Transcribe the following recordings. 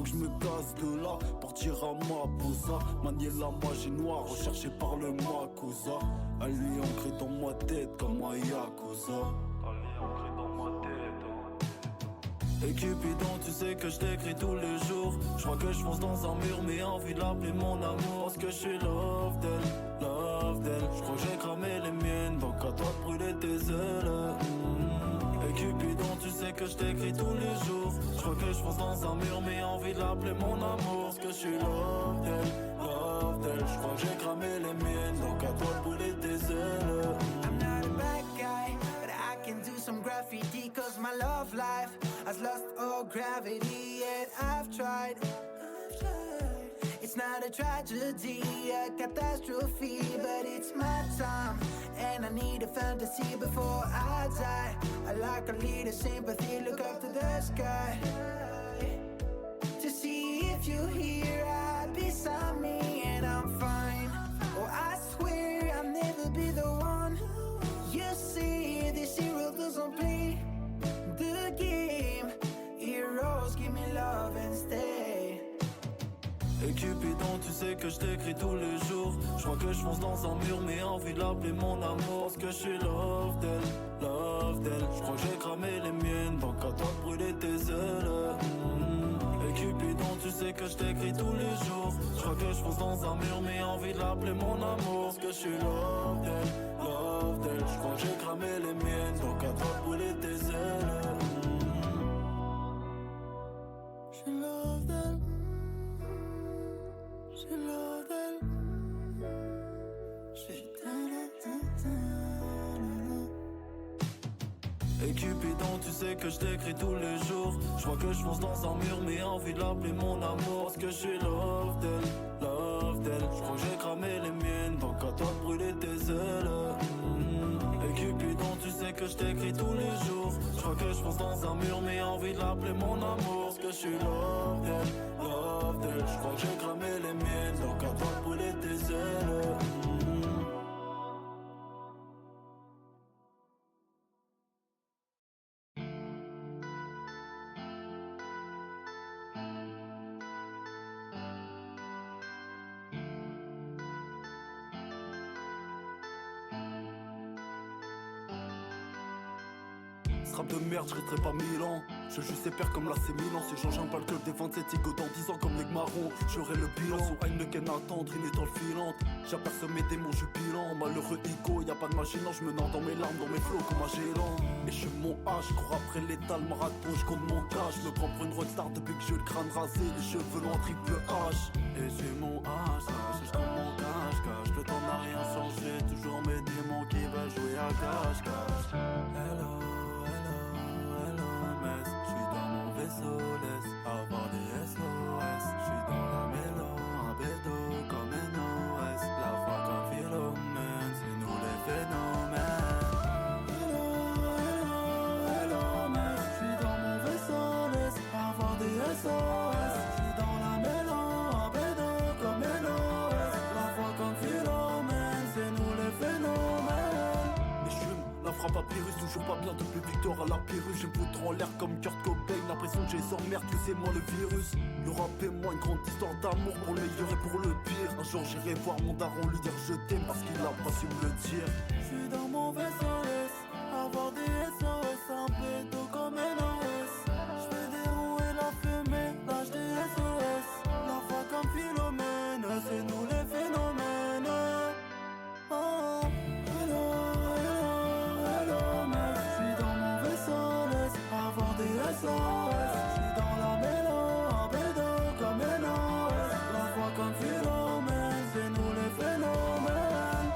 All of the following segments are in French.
faut que je me casse de là. Partir à Mapusa, manier la magie noire, recherchée par le Makusa. Elle est ancrée dans ma tête comme un Yakuza. Et Cupidon, tu sais que je t'écris tous les jours. Je crois que je fonce dans un mur mais envie de l'appeler mon amour. Parce que je suis love d'elle, love d'elle. Je crois que j'ai cramé les miennes, donc à toi de brûler tes ailes. Et Cupidon, tu sais que je t'écris tous les jours. Je crois que je fonce dans un mur mais envie de l'appeler mon amour. Parce que je suis love d'elle, love d'elle. Je crois que j'ai cramé les miennes, donc à toi de brûler tes ailes. I'm not a bad guy, but I can do some graffiti. Cause my love life has lost all gravity. Yet I've tried. It's not a tragedy, a catastrophe, but it's my time. And I need a fantasy before I die. I like a little sympathy, look up to the sky to see if you hear right beside me. And I'm fine. Oh, I swear I'll never be the one. You see, this hero doesn't play the game. Heroes give me love and stay. Et Cupidon, tu sais que je t'écris tous les jours. Je crois que je fonce dans un mur mais envie de l'appeler mon amour. Parce que je suis love d'elle, love d'elle. Je crois que j'ai cramé les miennes, donc à toi de brûler tes ailes. Et Cupidon, tu sais que je t'écris tous les jours. Je crois que je fonce dans un mur mais envie de l'appeler mon amour. Parce que je suis love d'elle, love d'elle. Je crois que j'ai cramé les miennes, donc à toi de brûler tes ailes. Je love d'elle. Je love d'elle. Et Cupidon, tu sais que je t'écris tous les jours. Je crois que je fonce dans un mur mais envie de l'appeler mon amour. Parce que je suis love d'elle, love d'elle. Je crois que j'ai cramé les miennes, donc à toi de brûler tes ailes. Et Cupidon, tu sais que je t'écris tous les jours. Je crois que je fonce dans un mur mais envie de l'appeler mon amour. Parce que je suis love d'elle, love d'elle. Je crois que j'ai cramé les miennes, donc à toi de brûler tes ailes. Ce rap de merde, je resterai pas 1000 ans. Je juste père comme la C Milan. Si j'en pas le club des 27 égaux dans 10 ans comme les marrons. J'aurai le bilan. Sur Heineken attendre, une étoile filante. J'aperçois mes démons, je bilan. Malheureux ego, y'a pas de machine. Je me nore dans mes larmes, dans mes flots comme un gélant. Et je mon H, je cours après l'étal marathon. Je compte mon cash. Je me prends pour une rockstar depuis que j'ai le crâne rasé. Les cheveux longs en triple H. Et j'ai mon H, je compte mon cash. Le temps n'a rien changé. Toujours mes démons qui veulent jouer à cache-cache. Hello. Laisse avoir des SOS. J'suis dans la mélo, un bédo comme NOS. La foi comme Philomène, c'est nous les phénomènes. Hello, mec. J'suis dans mon vaisseau, laisse avoir des SOS. J'suis dans la mélo, un bédo comme NOS. La foi comme Philomène, c'est nous les phénomènes. Et j'fume la frappe à Pyrrhus, toujours pas bien depuis Victor à la Pyrrhus. J'ai me foutre en l'air comme Kurt Cobain. L'impression que j'ai sans merde, que c'est moi le virus. Le rap et moi, une grande histoire d'amour pour le meilleur et pour le pire. Un jour j'irai voir mon daron, lui dire je t'aime parce qu'il a pas su me le dire. J'suis dans mon vaisseau, laisse avoir des SOS, un pédo comme NOS. J'fais des roues et la fumée, lâche des SOS. La foi comme Philomène, c'est nous les phénomènes. Oh, hello, mec. J'suis dans mon vaisseau, laisse avoir des SOS. J'suis dans la mélo, un bédo comme NOS. La foi comme Philomène, c'est nous les phénomènes.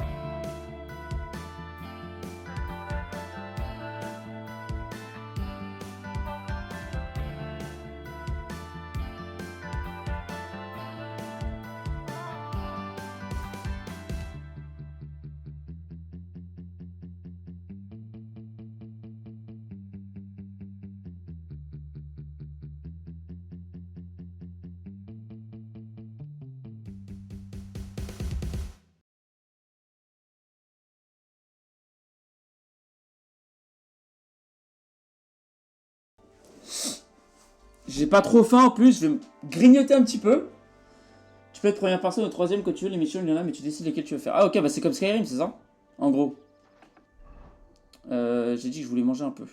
J'ai pas trop faim en plus, je vais me grignoter un petit peu. Tu peux être première personne ou troisième quand tu veux, les missions il y en a, mais tu décides lesquelles tu veux faire. Ah ok, bah c'est comme Skyrim, c'est ça? En gros. J'ai dit que je voulais manger un peu.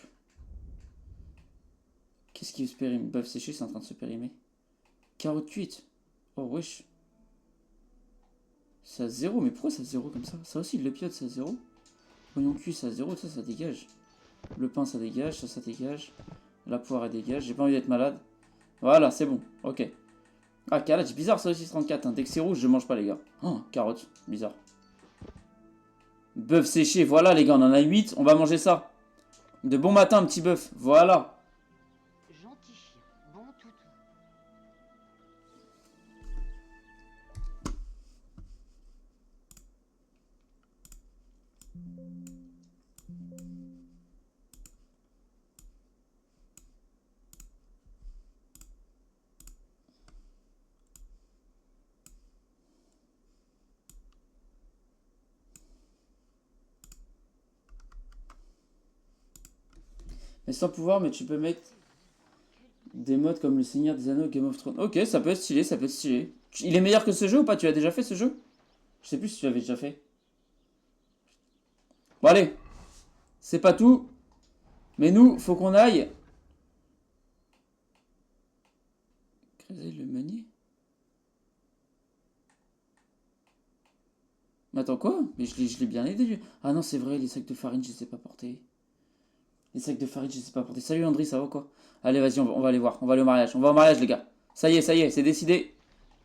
Qu'est-ce qui se périme? Bœuf séché, c'est en train de se périmer. Carotte cuite. Oh wesh. C'est à 0, mais pourquoi c'est à 0 comme ça? Ça aussi, le piote c'est à 0. Oignon cuit c'est à 0, ça dégage. Le pain ça dégage, ça dégage. La poire elle dégage, j'ai pas envie d'être malade. Voilà, c'est bon, ok. Ah, carotte, c'est bizarre ça aussi 34, hein. Dès que c'est rouge, je mange pas les gars. Oh, carotte, bizarre. Bœuf séché, voilà les gars, on en a 8, on va manger ça. De bon matin, un petit bœuf, voilà. Gentil chien, bon toutou. Mais sans pouvoir, mais tu peux mettre des modes comme le Seigneur des Anneaux, Game of Thrones. Ok, ça peut être stylé, ça peut être stylé. Il est meilleur que ce jeu ou pas? Tu as déjà fait ce jeu? Je sais plus si tu l'avais déjà fait. Bon allez, c'est pas tout. Mais nous, faut qu'on aille. Créer le meunier. Mais attends quoi? Mais je l'ai bien aidé lui. Ah non c'est vrai, les sacs de farine je les ai pas portés. Les sacs de farine je les ai pas portés. Salut André, ça va quoi? Allez vas-y, on va aller voir. On va aller au mariage. On va au mariage les gars. Ça y est, c'est décidé.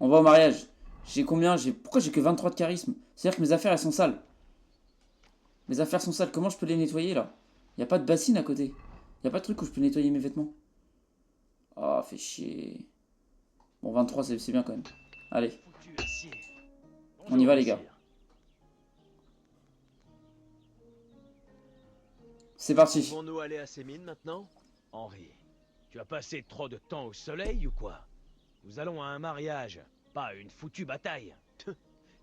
On va au mariage. J'ai combien? Pourquoi j'ai que 23 de charisme? C'est-à-dire que mes affaires elles sont sales. Mes affaires sont sales, comment je peux les nettoyer là? Y a pas de bassine à côté. Y a pas de truc où je peux nettoyer mes vêtements. Ah, fait chier. Bon, 23 c'est bien quand même. Allez. On y va les gars. C'est parti. Pouvons-nous aller à ces mines maintenant? Henri, tu as passé trop de temps au soleil ou quoi? Nous allons à un mariage, pas à une foutue bataille.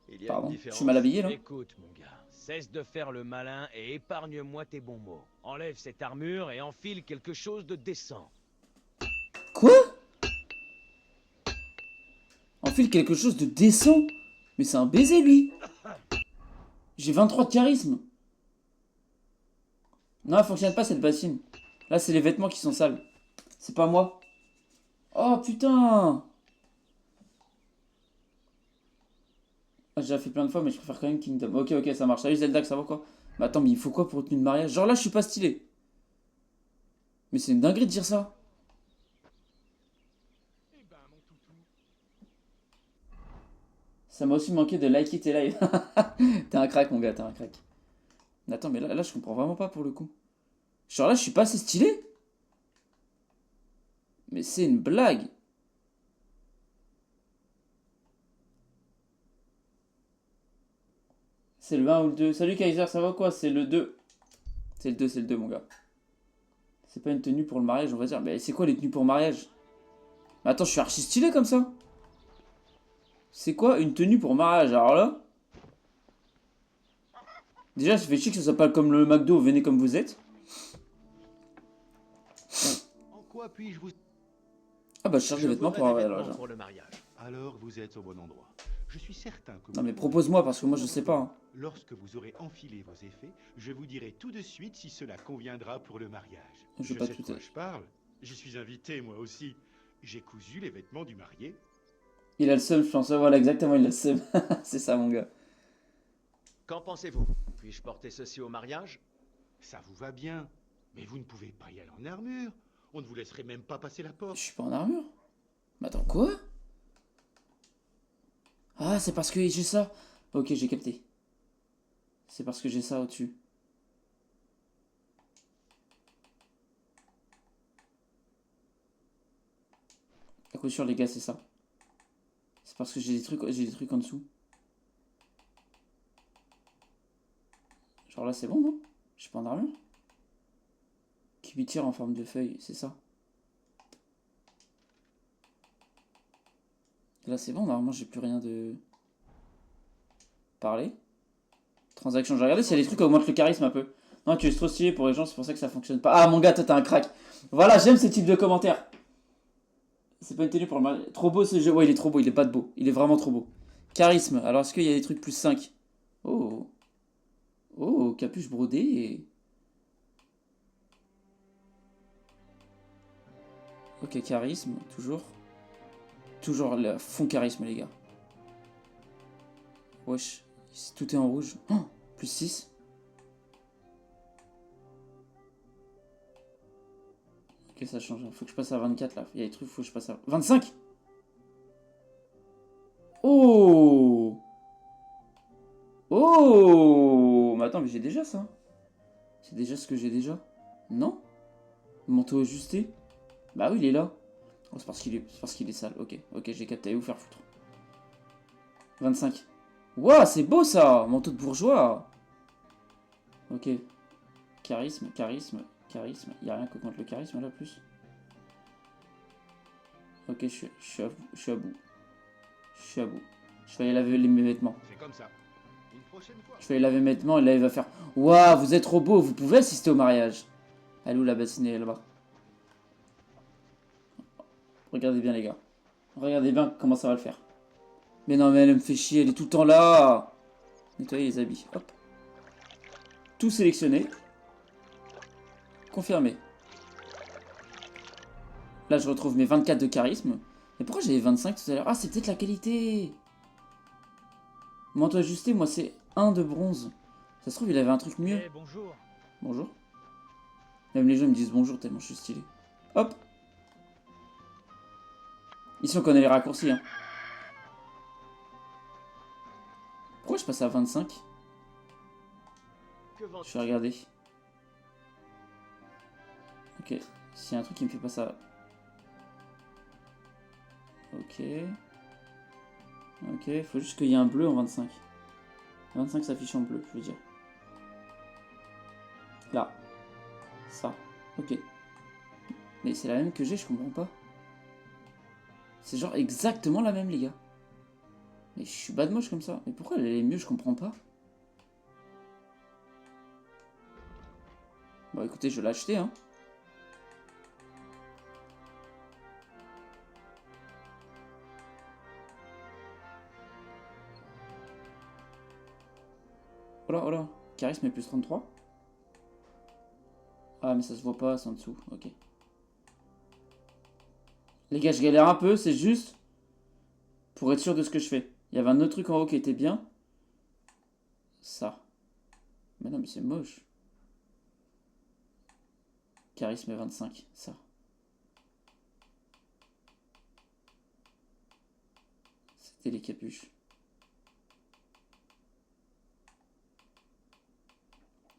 Il y a Pardon, une je différence. suis mal habillé là. Écoute mon gars, cesse de faire le malin et épargne-moi tes bons mots. Enlève cette armure et enfile quelque chose de décent. Quoi? Enfile quelque chose de décent? Mais c'est un baiser lui. J'ai 23 de charisme. Non, elle fonctionne pas cette bassine. Là, c'est les vêtements qui sont sales. C'est pas moi. Oh putain. Ah, j'ai déjà fait plein de fois, mais je préfère quand même Kingdom. Ok, ça marche. Salut Zelda, ça va quoi? Mais attends, mais il faut quoi pour une tenue de mariage? Genre là, je suis pas stylé. Mais c'est une dinguerie de dire ça. Ça m'a aussi manqué de liker tes lives. T'es un crack, mon gars, t'es un crack. Mais attends, mais là, je comprends vraiment pas pour le coup. Genre là, je suis pas assez stylé? Mais c'est une blague. C'est le 1 ou le 2. Salut Kaiser, ça va quoi? C'est le 2. C'est le 2, mon gars. C'est pas une tenue pour le mariage, on va dire. Mais c'est quoi les tenues pour mariage? Mais attends, je suis archi stylé comme ça. C'est quoi une tenue pour mariage? Alors là... Déjà, ça fait chier que ce soit pas comme le McDo, venez comme vous êtes. En quoi puis-je vous... Ah bah je cherche des vêtements pour avoir pour le mariage. Alors vous êtes au bon endroit. Je suis certain que... Non mais propose-moi parce que moi je sais pas. Hein. Lorsque vous aurez enfilé vos effets, je vous dirai tout de suite si cela conviendra pour le mariage. Je sais pas de tout quoi à- je parle. J'y suis invité moi aussi. J'ai cousu les vêtements du marié. Il a le seum, je pense. Ouais, voilà, exactement, il a le seum. C'est ça, mon gars. Qu'en pensez-vous? Puis-je porter ceci au mariage? Ça vous va bien. Mais vous ne pouvez pas y aller en armure. On ne vous laisserait même pas passer la Je porte. suis pas en armure. Mais attends, quoi? Ah, c'est parce que j'ai ça. Ok, j'ai capté. C'est parce que j'ai ça au-dessus. À coup sûr, les gars, c'est ça. C'est parce que j'ai des trucs en dessous. Genre là, c'est bon, non? Je suis pas en armure. Cubitière en forme de feuille, c'est ça. Là, c'est bon, normalement, j'ai plus rien de... Parler. Transaction, j'ai regardé s'il y a des trucs qui augmentent le charisme un peu. Non, tu es trop stylé pour les gens, c'est pour ça que ça fonctionne pas. Ah, mon gars, toi, t'es un crack. Voilà, j'aime ce type de commentaires. C'est pas une tenue pour le mariage. Trop beau ce jeu. Ouais, il est trop beau, il est pas de beau. Il est vraiment trop beau. Charisme. Alors, est-ce qu'il y a des trucs plus 5? Oh. Oh, capuche brodée. Ok, charisme, toujours. Toujours le fond charisme, les gars. Wesh, tout est en rouge. Oh, plus 6. Ok, ça change. Faut que je passe à 24 là. Il y a des trucs, faut que je passe à 25. Oh. Oh. Mais attends, mais j'ai déjà ça. C'est déjà ce que j'ai déjà. Non? Manteau ajusté? Bah oui, il est là. Oh, c'est parce qu'il est sale. Ok, ok, j'ai capté. Allez vous faire foutre. 25. Ouah, c'est beau ça. Manteau de bourgeois. Ok. Charisme, charisme, charisme. Il n'y a rien que contre le charisme là, plus. Ok, je suis à bout. Je suis à bout. Je vais aller laver mes vêtements. C'est comme ça. Une prochaine fois. Je vais aller laver mes vêtements et là il va faire. Waouh, vous êtes trop beau. Vous pouvez assister au mariage. Elle est où la bassine? Elle est là-bas. Regardez bien les gars. Regardez bien comment ça va le faire. Mais non mais elle me fait chier. Elle est tout le temps là. Nettoyer les habits. Hop. Tout sélectionné. Confirmé. Là je retrouve mes 24 de charisme. Mais pourquoi j'avais 25 tout à l'heure? Ah c'est peut-être la qualité. Manteau ajusté, moi c'est 1 de bronze. Ça se trouve il avait un truc mieux. Eh, bonjour. Bonjour. Même les gens me disent bonjour tellement je suis stylé. Hop. Ici on connaît les raccourcis. Hein. Pourquoi je passe à 25? Que vend- Je vais regarder. Ok. S'il y a un truc qui me fait pas ça. Ok. Ok, faut juste qu'il y ait un bleu en 25. 25 s'affiche en bleu, je veux dire. Là. Ça. Ok. Mais c'est la même que j'ai, je comprends pas. C'est genre exactement la même, les gars. Mais je suis bas de moche comme ça. Mais pourquoi elle est mieux, je comprends pas. Bon, écoutez, je l'ai acheté, hein. Oh là, oh là. Charisme est plus 33. Ah, mais ça se voit pas, c'est en dessous. Ok. Les gars, je galère un peu, c'est juste pour être sûr de ce que je fais. Il y avait un autre truc en haut qui était bien. Ça. Mais non, mais c'est moche. Charisme 25, ça. C'était les capuches.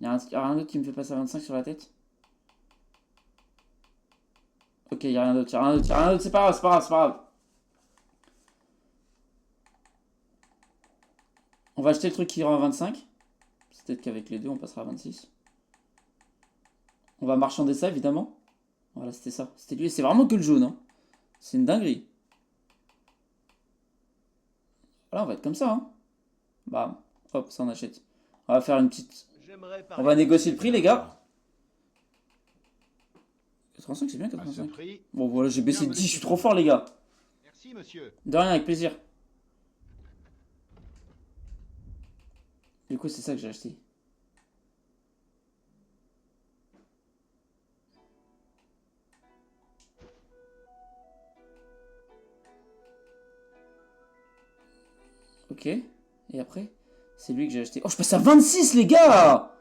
Il y a rien d'autre qui me fait passer à 25 sur la tête? Ok, il n'y a rien d'autre, c'est pas grave, c'est pas grave, c'est pas grave. On va acheter le truc qui ira à 25. Peut-être qu'avec les deux, on passera à 26. On va marchander ça, évidemment. Voilà, c'était ça. C'était lui. C'est vraiment que le jaune. Hein. C'est une dinguerie. Voilà, on va être comme ça. Hein. Bam. Hop, ça on achète. On va faire une petite... On va négocier le prix, les gars. 85, c'est bien, À ce 85. prix. Bon, voilà, j'ai baissé de 10. Je suis trop fort, les gars. Merci, monsieur. De rien, avec plaisir. Du coup, c'est ça que j'ai acheté. Ok. Et après, c'est lui que j'ai acheté. Oh, je passe à 26, les gars!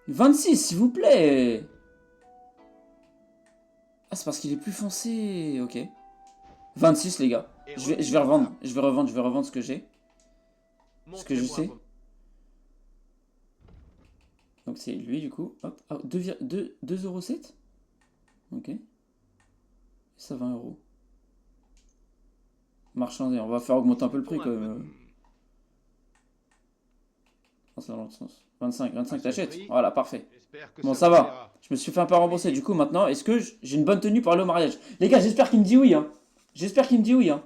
26, s'il vous plaît! Ah, c'est parce qu'il est plus foncé. Ok. 26, les gars. Je vais revendre. Je vais revendre ce que j'ai. Ce que je sais. Donc c'est lui, du coup. Hop. Ah, 2,07 €. Ok. Ça 20 €. Marchander. On va faire augmenter un peu le prix, quand même. C'est dans l'autre sens. 25, t'achètes. Voilà, parfait. Bon, ça va. Je me suis fait un peu rembourser. Du coup, maintenant, est-ce que j'ai une bonne tenue pour aller au mariage? Les gars, j'espère qu'il me dit oui. Hein. J'espère qu'il me dit oui. Hein.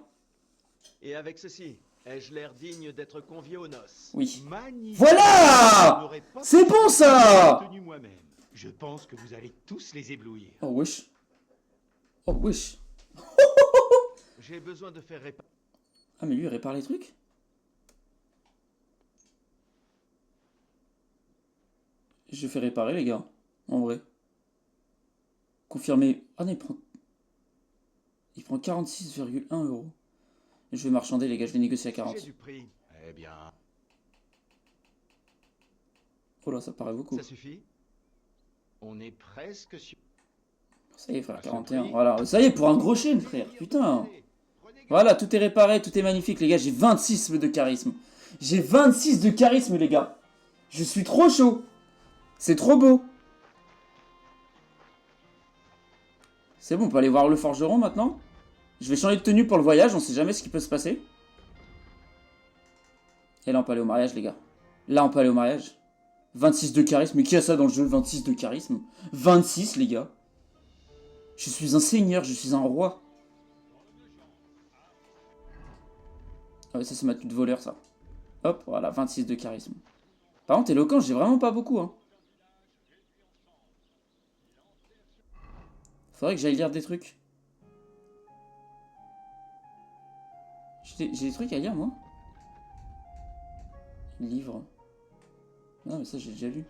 Et avec ceci, ai-je l'air digne d'être convié aux noces? Oui. Magnifique. Voilà! Je n'aurais pas C'est bon, ça! tenu moi-même. Je pense que vous allez tous les éblouir. Oh, wesh. Oh, wesh. J'ai besoin de faire réparer. Ah, mais lui, il répare les trucs? Je fais réparer, les gars. En vrai. Confirmé. Ah non, il prend 46,1 euros. Je vais marchander, les gars, je vais négocier à 40. J'ai du prix. Eh bien, Oh là, ça paraît beaucoup. Ça suffit? on est presque sur... Ça y est, frère, À ce 41. prix. Voilà, ça y est, pour un gros chêne, frère. Putain. Voilà, tout est réparé, tout est magnifique, les gars. J'ai 26 de charisme. J'ai 26 de charisme, les gars. Je suis trop chaud. C'est trop beau. C'est bon, on peut aller voir le forgeron maintenant. Je vais changer de tenue pour le voyage, on sait jamais ce qui peut se passer. Et là, on peut aller au mariage, les gars. Là, on peut aller au mariage. 26 de charisme. Mais qui a ça dans le jeu? 26 de charisme. 26, les gars. Je suis un seigneur, je suis un roi. Ah ouais, ça, c'est ma tenue de voleur, ça. Hop, voilà, 26 de charisme. Par contre, éloquent, j'ai vraiment pas beaucoup, hein. Faudrait que j'aille lire des trucs. J'ai des trucs à lire, moi. Livre. Non, mais ça, j'ai déjà lu.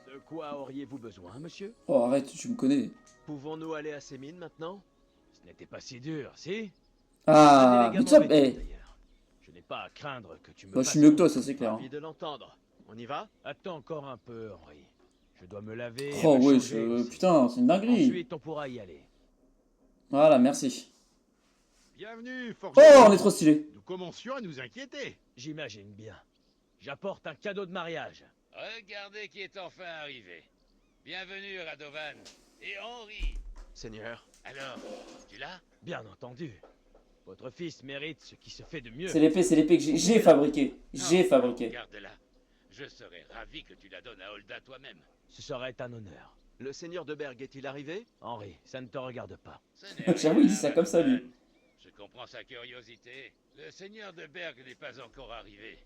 De quoi auriez-vous besoin, monsieur? Oh, arrête, tu me connais. Pouvons-nous aller à ces mines maintenant? Ce n'était pas si dur, si? Ah, Tenez les but gamins up, vêtus, eh. d'ailleurs. Je n'ai pas à craindre que tu me Moi, je fasses suis mieux que toi, honte. ça, c'est clair. Ravi de l'entendre. On y va? Attends encore un peu, Henri. Je dois me laver. et Oh, me ouais, changer aussi. putain, c'est une dinguerie. Ensuite, on pourra y aller. Voilà, merci. Bienvenue, Oh, forgeron. on est trop stylé. Nous commencions à nous inquiéter. J'imagine bien. J'apporte un cadeau de mariage. Regardez qui est enfin arrivé. Bienvenue, Radovan. Et Henri. Seigneur. Alors, tu l'as? Bien entendu. Votre fils mérite ce qui se fait de mieux. C'est l'épée que j'ai fabriquée. J'ai Non, fabriqué. Garde-la. Je serais ravi que tu la donnes à Holda toi-même. Ce serait un honneur. Le seigneur de Berg est-il arrivé? Henri, ça ne te regarde pas. Ce n'est J'avoue, il dit rien, ça comme ça, lui. Radovan. Je comprends sa curiosité. Le seigneur de Berg n'est pas encore arrivé.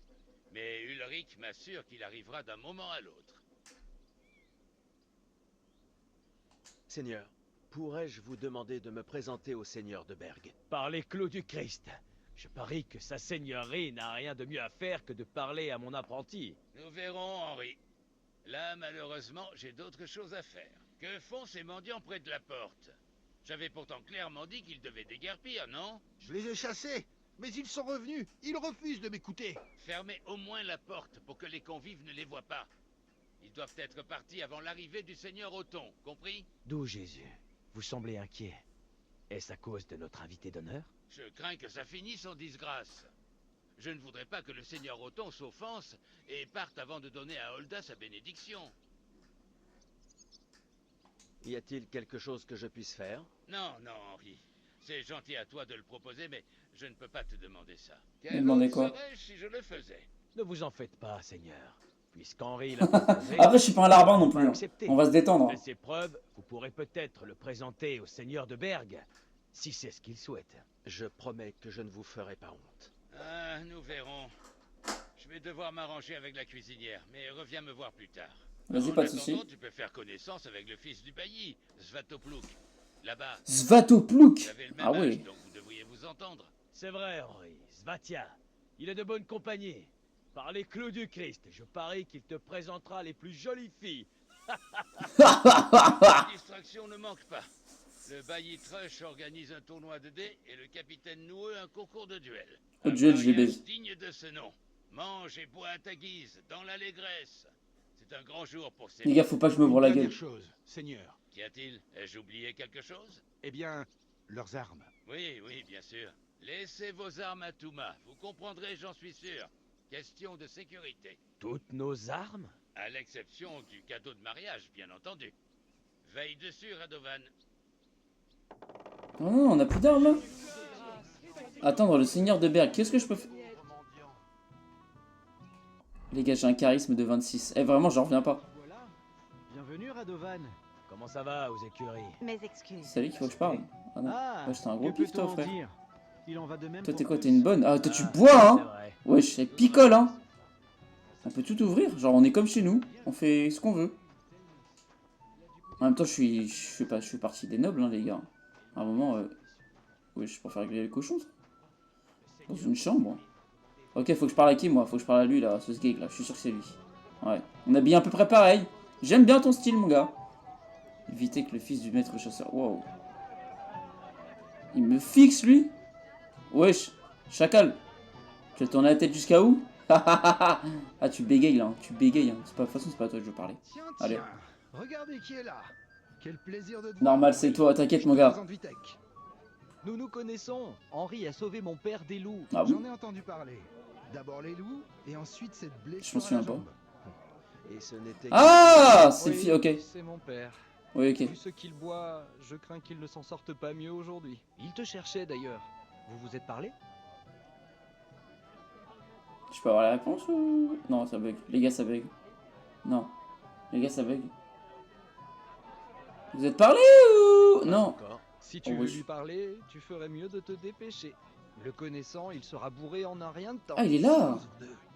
Mais Ulrich m'assure qu'il arrivera d'un moment à l'autre. Seigneur, pourrais-je vous demander de me présenter au seigneur de Berg? Par les clous du Christ. Je parie que sa seigneurie n'a rien de mieux à faire que de parler à mon apprenti. Nous verrons, Henri. Là, malheureusement, j'ai d'autres choses à faire. Que font ces mendiants près de la porte? J'avais pourtant clairement dit qu'ils devaient déguerpir, non? Je les ai chassés, mais ils sont revenus. Ils refusent de m'écouter. Fermez au moins la porte pour que les convives ne les voient pas. Ils doivent être partis avant l'arrivée du seigneur Othon, compris? D'où Jésus? Vous semblez inquiet. Est-ce à cause de notre invité d'honneur? Je crains que ça finisse en disgrâce. Je ne voudrais pas que le seigneur Othon s'offense et parte avant de donner à Holda sa bénédiction. Y a-t-il quelque chose que je puisse faire? Non, non, Henri. C'est gentil à toi de le proposer, mais je ne peux pas te demander ça. Mais demandez autre quoi? serais-je si je le faisais? Ne vous en faites pas, Seigneur. Puisqu'Henri l'a proposé, Après, je suis pas un larbin non plus. hein. accepté. On va se détendre. De ces preuves, vous pourrez peut-être le présenter au seigneur de Berg, si c'est ce qu'il souhaite. Je promets que je ne vous ferai pas honte. Ah, nous verrons. Je vais devoir m'arranger avec la cuisinière, mais reviens me voir plus tard. Vas-y, En pas de soucis. attendant, tu peux faire connaissance avec le fils du bailli, Svatopluk. Là-bas, Svatopluk. vous avez le même Ah âge, ouais. donc vous devriez vous entendre. C'est vrai, Henri. Svatia. Il est de bonne compagnie. Par les clous du Christ, je parie qu'il te présentera les plus jolies filles. La distraction ne manque pas. Le bailli Trush organise un tournoi de dés et le capitaine Noueux un concours de duel. Au Un duel, je les mariage baise. digne de ce nom. Mange et bois à ta guise, dans l'allégresse. C'est un grand jour pour ces... Les gars, faut pas que je me brûle la Dernière gueule. chose, Seigneur. Qu'y a-t-il? Ai-je oublié quelque chose? Eh bien, leurs armes. Oui, oui, bien sûr. Laissez vos armes à Touma. Vous comprendrez, j'en suis sûr. Question de sécurité. Toutes nos armes? À l'exception du cadeau de mariage, bien entendu. Veille dessus, Radovan. Non, non, on a plus d'armes là. Attendre le seigneur de Berg. Qu'est-ce que je peux faire? Les gars, j'ai un charisme de 26. Eh, vraiment, j'en reviens pas. Voilà. Bienvenue, Radovan. Comment ça va aux écuries? Mes excuses. C'est à lui qu'il faut que je parle. Ah non. Ah, Ouais, j'étais un gros que pif, toi, peut-on frère. dire? Il en va de même Toi, pour t'es quoi? tous. T'es une bonne. Ah, toi, tu Ah, bois, c'est hein? vrai. Wesh, elle picole, hein? On peut tout ouvrir, genre on est comme chez nous, on fait ce qu'on veut. En même temps, je fais partie des nobles, hein, les gars. À un moment, oui, je préfère griller les cochons, ça. Dans une chambre. Ok, faut que je parle à qui, moi? Faut que je parle à lui, là, à ce sgeg, là. Je suis sûr que c'est lui. Ouais. On habille à peu près pareil. J'aime bien ton style, mon gars. Éviter que le fils du maître chasseur... Wow. Il me fixe, lui? Wesh, chacal. Tu vas tourner la tête jusqu'à où? Ah, tu bégayes, là. Tu bégayes. Hein. De toute façon, c'est pas à toi que je veux parler. Tiens, Allez. tiens, regardez qui est là. Quel plaisir de te Normal, voir. c'est toi. T'inquiète, Je mon te gars. présente Vitek. Nous nous connaissons. Henri a sauvé mon père des loups. Ah J'en bon? ai entendu parler. D'abord les loups, et ensuite cette Je blessure m'en souviens à la pas. jambe. Et ce n'était Ah, c'est Oui, le fils, ok. C'est mon père. Oui, ok. Vu ce qu'il boit, je crains qu'il ne s'en sorte pas mieux aujourd'hui. Il te cherchait d'ailleurs. Vous vous êtes parlé? Je peux avoir la réponse ou... Non, ça bug. Les gars, ça bug. Non. Les gars, ça bug. Vous êtes parlé ou... Non. Encore. Si tu Oh, veux wesh. lui parler, tu ferais mieux de te dépêcher. Le connaissant, il sera bourré en un rien de temps. Ah, il est là.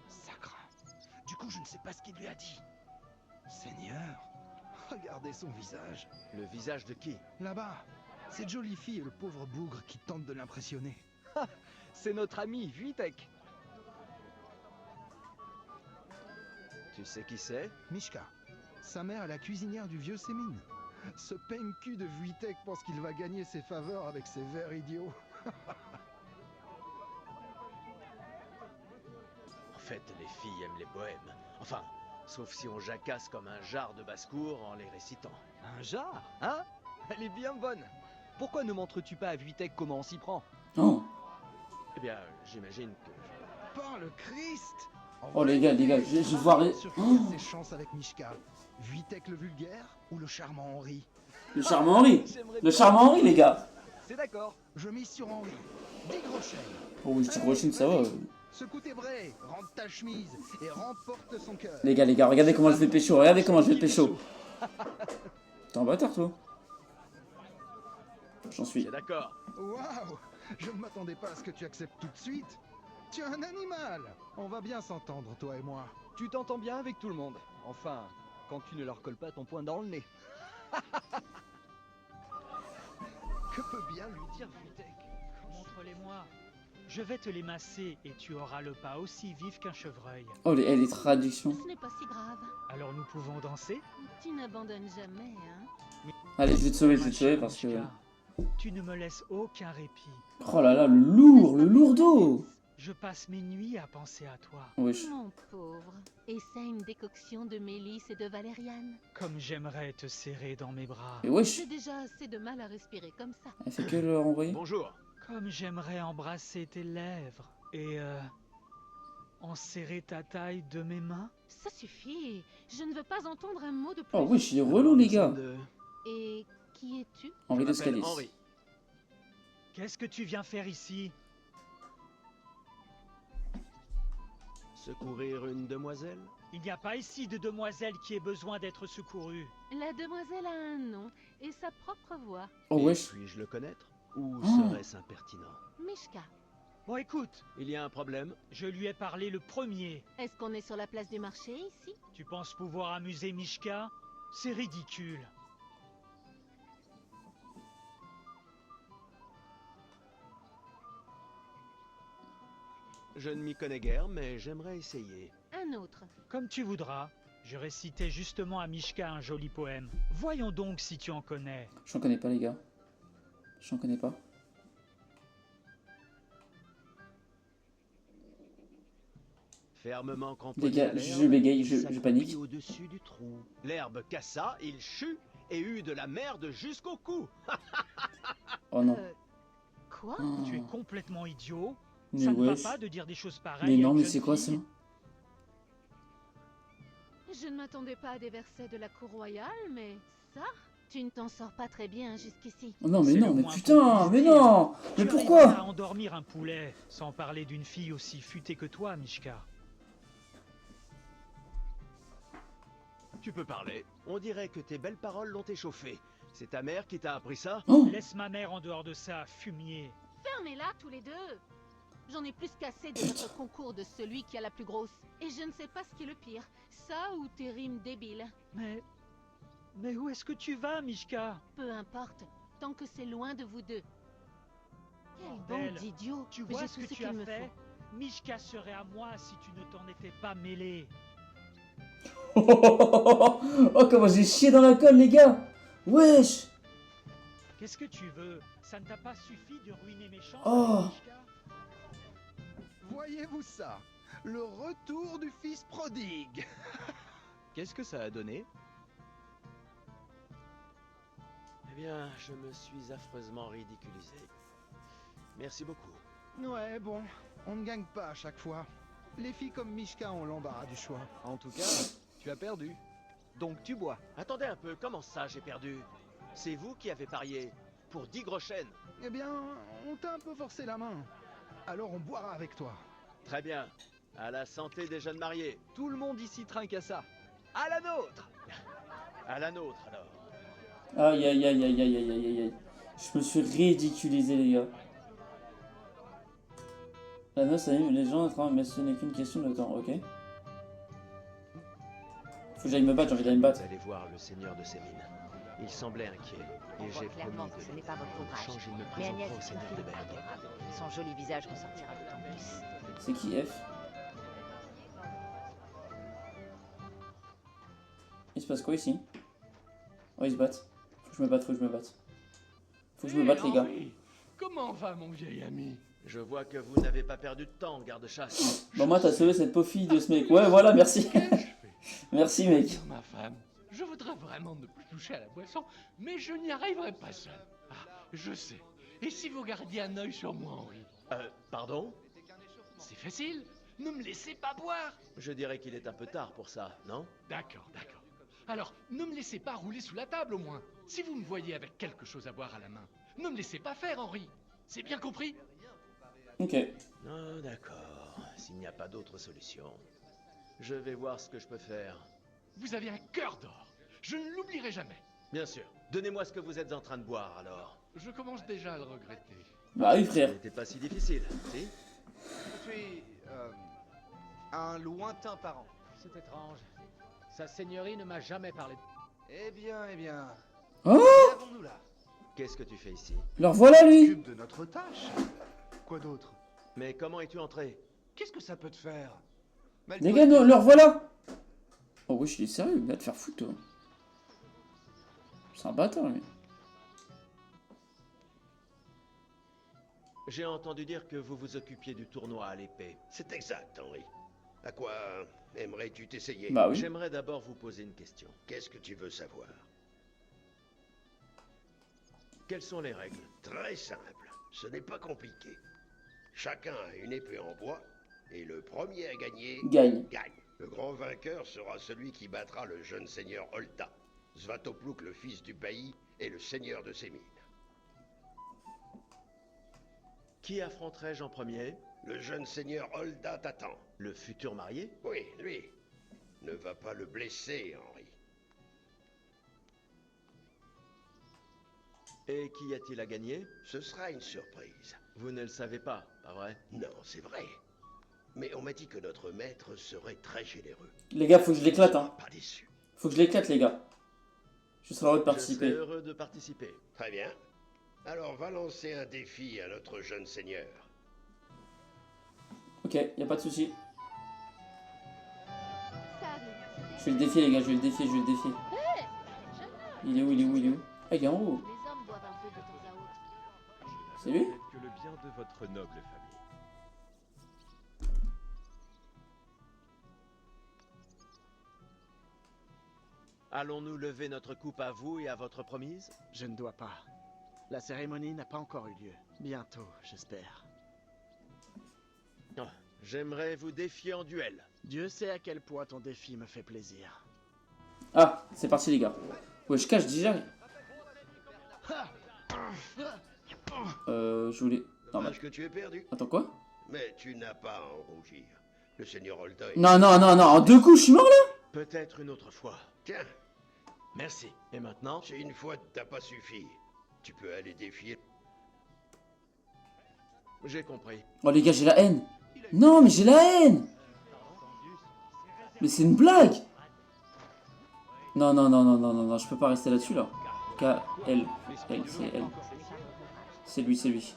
Sacre. Du coup, je ne sais pas ce qu'il lui a dit. Seigneur, regardez son visage. Le visage de qui? Là-bas, cette jolie fille et le pauvre bougre qui tente de l'impressionner. C'est notre ami, Vitek. Tu sais qui c'est? Mishka, sa mère est la cuisinière du vieux Sémine. Ce peigne-cul de Vitek pense qu'il va gagner ses faveurs avec ses vers idiots. En fait, les filles aiment les poèmes. Enfin, sauf si on jacasse comme un jar de basse-cour en les récitant. Un jar? Hein? Elle est bien bonne. Pourquoi ne montres-tu pas à Vitek comment on s'y prend? Non. Eh bien, j'imagine que... Par le Christ! Oh, les gars, je vois... Sur qui Oh, a ses chances avec Mishka? Vitek le vulgaire ou le charmant Henri? le charmant Henri. J'aimerais Le bien- charmant Henri, les gars. C'est d'accord. Je mise sur Henri. 10 groschets. Oh oui, je Rochine, ça va. Secoue tes brais, rentre ta chemise et remporte son cœur. Les gars, regardez comment je vais pécho. Regardez comment je vais pécho. T'es un bâtard, toi. J'en suis. C'est d'accord. Waouh! Je ne m'attendais pas à ce que tu acceptes tout de suite. Tu es un animal. On va bien s'entendre, toi et moi. Tu t'entends bien avec tout le monde. Enfin, quand tu ne leur colles pas ton poing dans le nez. Que peut bien lui dire Vitek? Montre-les-moi. Je vais te les masser et tu auras le pas aussi vif qu'un chevreuil. Oh, les traductions. Ce n'est pas si grave. Alors nous pouvons danser? Tu n'abandonnes jamais, hein. Allez, je vais te sauver parce que... Mishka, tu ne me laisses aucun répit. Oh là là, le lourdeau. Je passe mes nuits à penser à toi. Wesh. Mon pauvre. Essaie une décoction de mélisse et de valériane. Comme j'aimerais te serrer dans mes bras. Et wesh, J'ai déjà assez de mal à respirer comme ça. elle fait que le renvoyer. Bonjour. Comme j'aimerais embrasser tes lèvres. Et enserrer ta taille de mes mains. Ça suffit. Je ne veux pas entendre un mot de plus. Oh wesh, il est relou, les gars. Et qui es-tu? Henri Je de m'appelle Scalis. Henri. Qu'est-ce que tu viens faire ici? Secourir une demoiselle? Il n'y a pas ici de demoiselle qui ait besoin d'être secourue. La demoiselle a un nom et sa propre voix. Oh Et wesh. puis-je le connaître? Ou Oh. serait-ce impertinent? Mishka. Bon écoute, Il y a un problème? je lui ai parlé le premier. Est-ce qu'on est sur la place du marché ici? Tu penses pouvoir amuser Mishka? C'est ridicule. Je ne m'y connais guère, mais j'aimerais essayer. Un autre. Comme tu voudras. Je récitais justement à Mishka un joli poème. Voyons donc si tu en connais. J'en connais pas, les gars. J'en connais pas. Fermement Les cramponné gars, à l'herbe, je bégaye, il je s'accroupit panique. au-dessus du trou. L'herbe cassa, il chut et eut de la merde jusqu'au cou. Oh non. Quoi? Oh. Tu es complètement idiot. Mais Ça ne wesh. va pas de dire des choses Mais pareilles. à non, une mais jeune c'est quoi ça? fille. Je ne m'attendais pas à des versets de la cour royale, mais ça, tu ne t'en sors pas très bien jusqu'ici. Oh non, mais C'est non, le mais moins putain, qu'on mais puisse dire. non. Tu Mais arriveras pourquoi? à endormir un poulet, sans parler d'une fille aussi futée que toi, Mishka. Tu peux parler. On dirait que tes belles paroles l'ont échauffé. C'est ta mère qui t'a appris ça? Oh. Laisse ma mère en dehors de ça, fumier. Fermez-la tous les deux. J'en ai plus qu'assez de votre concours de celui qui a la plus grosse. Et je ne sais pas ce qui est le pire. Ça ou tes rimes débiles. Mais où est-ce que tu vas, Mishka? Peu importe, tant que c'est loin de vous deux. Quelle Bordel. bande d'idiots. Tu Mais vois j'ai ce tout que tu qu'il as me fait? faut. Mishka serait à moi si tu ne t'en étais pas mêlé. Oh, comment j'ai chié dans la colle, les gars. Wesh. Qu'est-ce que tu veux? Ça ne t'a pas suffi de ruiner mes chances Oh. avec Mishka? Voyez-vous ça? Le retour du fils prodigue. Qu'est-ce que ça a donné? Eh bien, je me suis affreusement ridiculisé. Merci beaucoup. Ouais, bon, on ne gagne pas à chaque fois. Les filles comme Mishka ont l'embarras du choix. En tout cas, tu as perdu. Donc tu bois. Attendez un peu, comment ça j'ai perdu? C'est vous qui avez parié pour 10 groschennes. Eh bien, on t'a un peu forcé la main. Alors on boira avec toi. Très bien. À la santé des jeunes mariés. Tout le monde ici trinque à ça. À la nôtre. À la nôtre alors. Aïe, aïe, aïe, aïe, aïe, aïe, aïe, aïe. Je me suis ridiculisé, les gars. La noce anime les gens, mais ce n'est qu'une question de temps, ok? Faut que j'aille me battre, j'ai envie d'aller me battre. Vous allez voir le seigneur de ces mines. Il semblait inquiet. On Et voit j'ai clairement promis que ce de n'est pas votre ouvrage. changer, il me Mais présentera Agnès au est une seigneur fille de Berg. adorable. Son joli visage ressortira d'autant plus. C'est qui F? Il se passe quoi ici? Oh, ils se battent. Faut que je me batte, faut que je me batte. Faut que je me batte, les gars. Comment va mon vieil ami? Je vois que vous n'avez pas perdu de temps, garde-chasse. Bon, moi, t'as sauvé cette pauvre fille de ce mec. Ouais, voilà, merci. Merci, mec. Ma femme, je voudrais vraiment ne plus toucher à la boisson, mais je n'y arriverai pas seul. Ah, je sais. Et si vous gardiez un œil sur moi, Henri? Pardon? C'est facile. Ne me laissez pas boire. Je dirais qu'il est un peu tard pour ça, non? D'accord, d'accord. Alors, ne me laissez pas rouler sous la table au moins. Si vous me voyez avec quelque chose à boire à la main, ne me laissez pas faire, Henri. C'est bien compris? Ok. Ah, d'accord. S'il n'y a pas d'autre solution, je vais voir ce que je peux faire. Vous avez un cœur d'or. Je ne l'oublierai jamais. Bien sûr. Donnez-moi ce que vous êtes en train de boire, alors. Je commence déjà à le regretter. Bah oui, frère. Ce n'était pas si difficile, si? Je suis un lointain parent. C'est étrange. Sa seigneurie ne m'a jamais parlé. Eh bien, eh bien. Oh! Qu'avons-nous là? Qu'est-ce que tu fais ici? Alors voilà, lui. Occupe de notre tâche. Quoi d'autre? Mais comment es-tu entré? Qu'est-ce que ça peut te faire? Les gars, non, leur voilà. Oh wesh, il est sérieux, il va te faire foutre, toi. C'est un bâtard, lui. J'ai entendu dire que vous vous occupiez du tournoi à l'épée. C'est exact, Henri. À quoi aimerais-tu t'essayer? Bah oui. J'aimerais d'abord vous poser une question. Qu'est-ce que tu veux savoir? Quelles sont les règles? Très simple. Ce n'est pas compliqué. Chacun a une épée en bois, et le premier à gagner Gagne. Le grand vainqueur sera celui qui battra le jeune seigneur Holda. Svatopluk, le fils du bailli, est le seigneur de ces mines. Qui affronterai-je en premier? Le jeune seigneur Holda t'attend. Le futur marié? Oui, lui. Ne va pas le blesser, Henri. Et qu'y a-t-il à gagner? Ce sera une surprise. Vous ne le savez pas, pas vrai? Non, c'est vrai. Mais on m'a dit que notre maître serait très généreux. Les gars, faut que je l'éclate, hein. Pas déçu. Faut que je l'éclate, les gars. Je serai heureux de Je participer. serais heureux de participer. Très bien. Alors va lancer un défi à notre jeune seigneur. Ok, y a pas de souci. Ça arrive. Je vais le défier, les gars, je vais le défier, je vais le défier. Hé, jeune homme. Il est où, il est où, il est où? Ah, il est en haut. Les hommes boivent un peu de temps à autre. C'est lui? Que le bien de votre noble famille. Allons-nous lever notre coupe à vous et à votre promise? Je ne dois pas. La cérémonie n'a pas encore eu lieu. Bientôt, j'espère. Oh, j'aimerais vous défier en duel. Dieu sait à quel point ton défi me fait plaisir. Ah, c'est parti, les gars. Ouais, je cache déjà. Je voulais... Non, mais... Sache que tu es perdu. Attends, quoi? Mais tu n'as pas à en rougir. Le seigneur Holda est... Non, non, non, non, en deux coups, je suis mort, là? Peut-être une autre fois. Tiens, Merci. Et maintenant? si une fois t'as pas suffi, tu peux aller défier... J'ai compris. Oh les gars, j'ai la haine. Non, mais j'ai la haine. Mais c'est une blague. Non, non, non, non, non, non, non, je peux pas rester là-dessus, là. K-L. L, c'est L. C'est lui, c'est lui.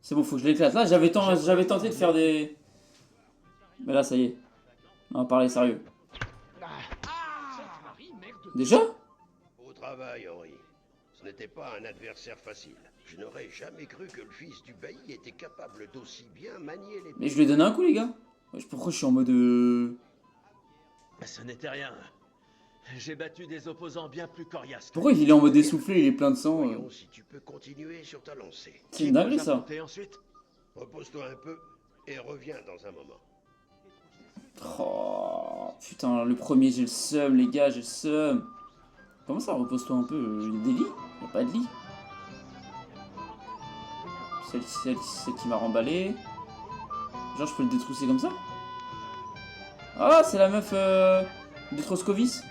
C'est bon, faut que je l'éclate. Là, j'avais tenté de faire des... Mais là, ça y est. On va parler sérieux. Déjà? Au travail, Henri. Ce n'était pas un adversaire facile. Je n'aurais jamais cru que le fils du bailli était capable d'aussi bien manier les... Mais je lui ai donné un coup, les gars. Pourquoi je suis en mode... Ce n'était rien. J'ai battu des opposants bien plus coriaces. Pourquoi il est en mode essoufflé, il est plein de sang Voyons si tu peux continuer sur ta lancée. C'est une dinguerie, ça. Ensuite repose-toi un peu et reviens dans un moment. Oh, putain, le premier, j'ai le seum, les gars, j'ai le seum. Comment ça, repose-toi un peu? Il y a des lits? Il n'y a pas de lit. Celle qui m'a remballé. Genre, je peux le détrousser comme ça? Ah, c'est la meuf de Troscovis.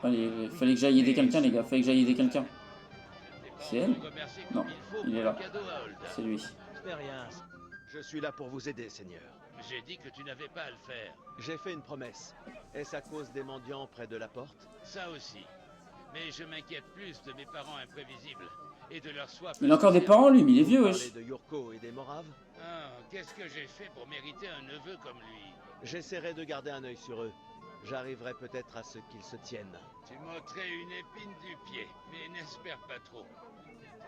Allez, fallait que j'aille aider quelqu'un, les gars. Fallait que j'aille aider quelqu'un. C'est elle? Non, il est là. C'est lui. Je suis là pour vous aider, Seigneur. J'ai dit que tu n'avais pas à le faire. J'ai fait une promesse. Est-ce à cause des mendiants près de la porte? Ça aussi. Mais je m'inquiète plus de mes parents imprévisibles et de leur soif. Il a encore des parents, lui, mais il est vieux, wesh. De Yurko et des Moraves? Ah, qu'est-ce que j'ai fait pour mériter un neveu comme lui? J'essaierai de garder un œil sur eux. J'arriverai peut-être à ce qu'ils se tiennent. Tu m'ôterais une épine du pied, mais n'espère pas trop.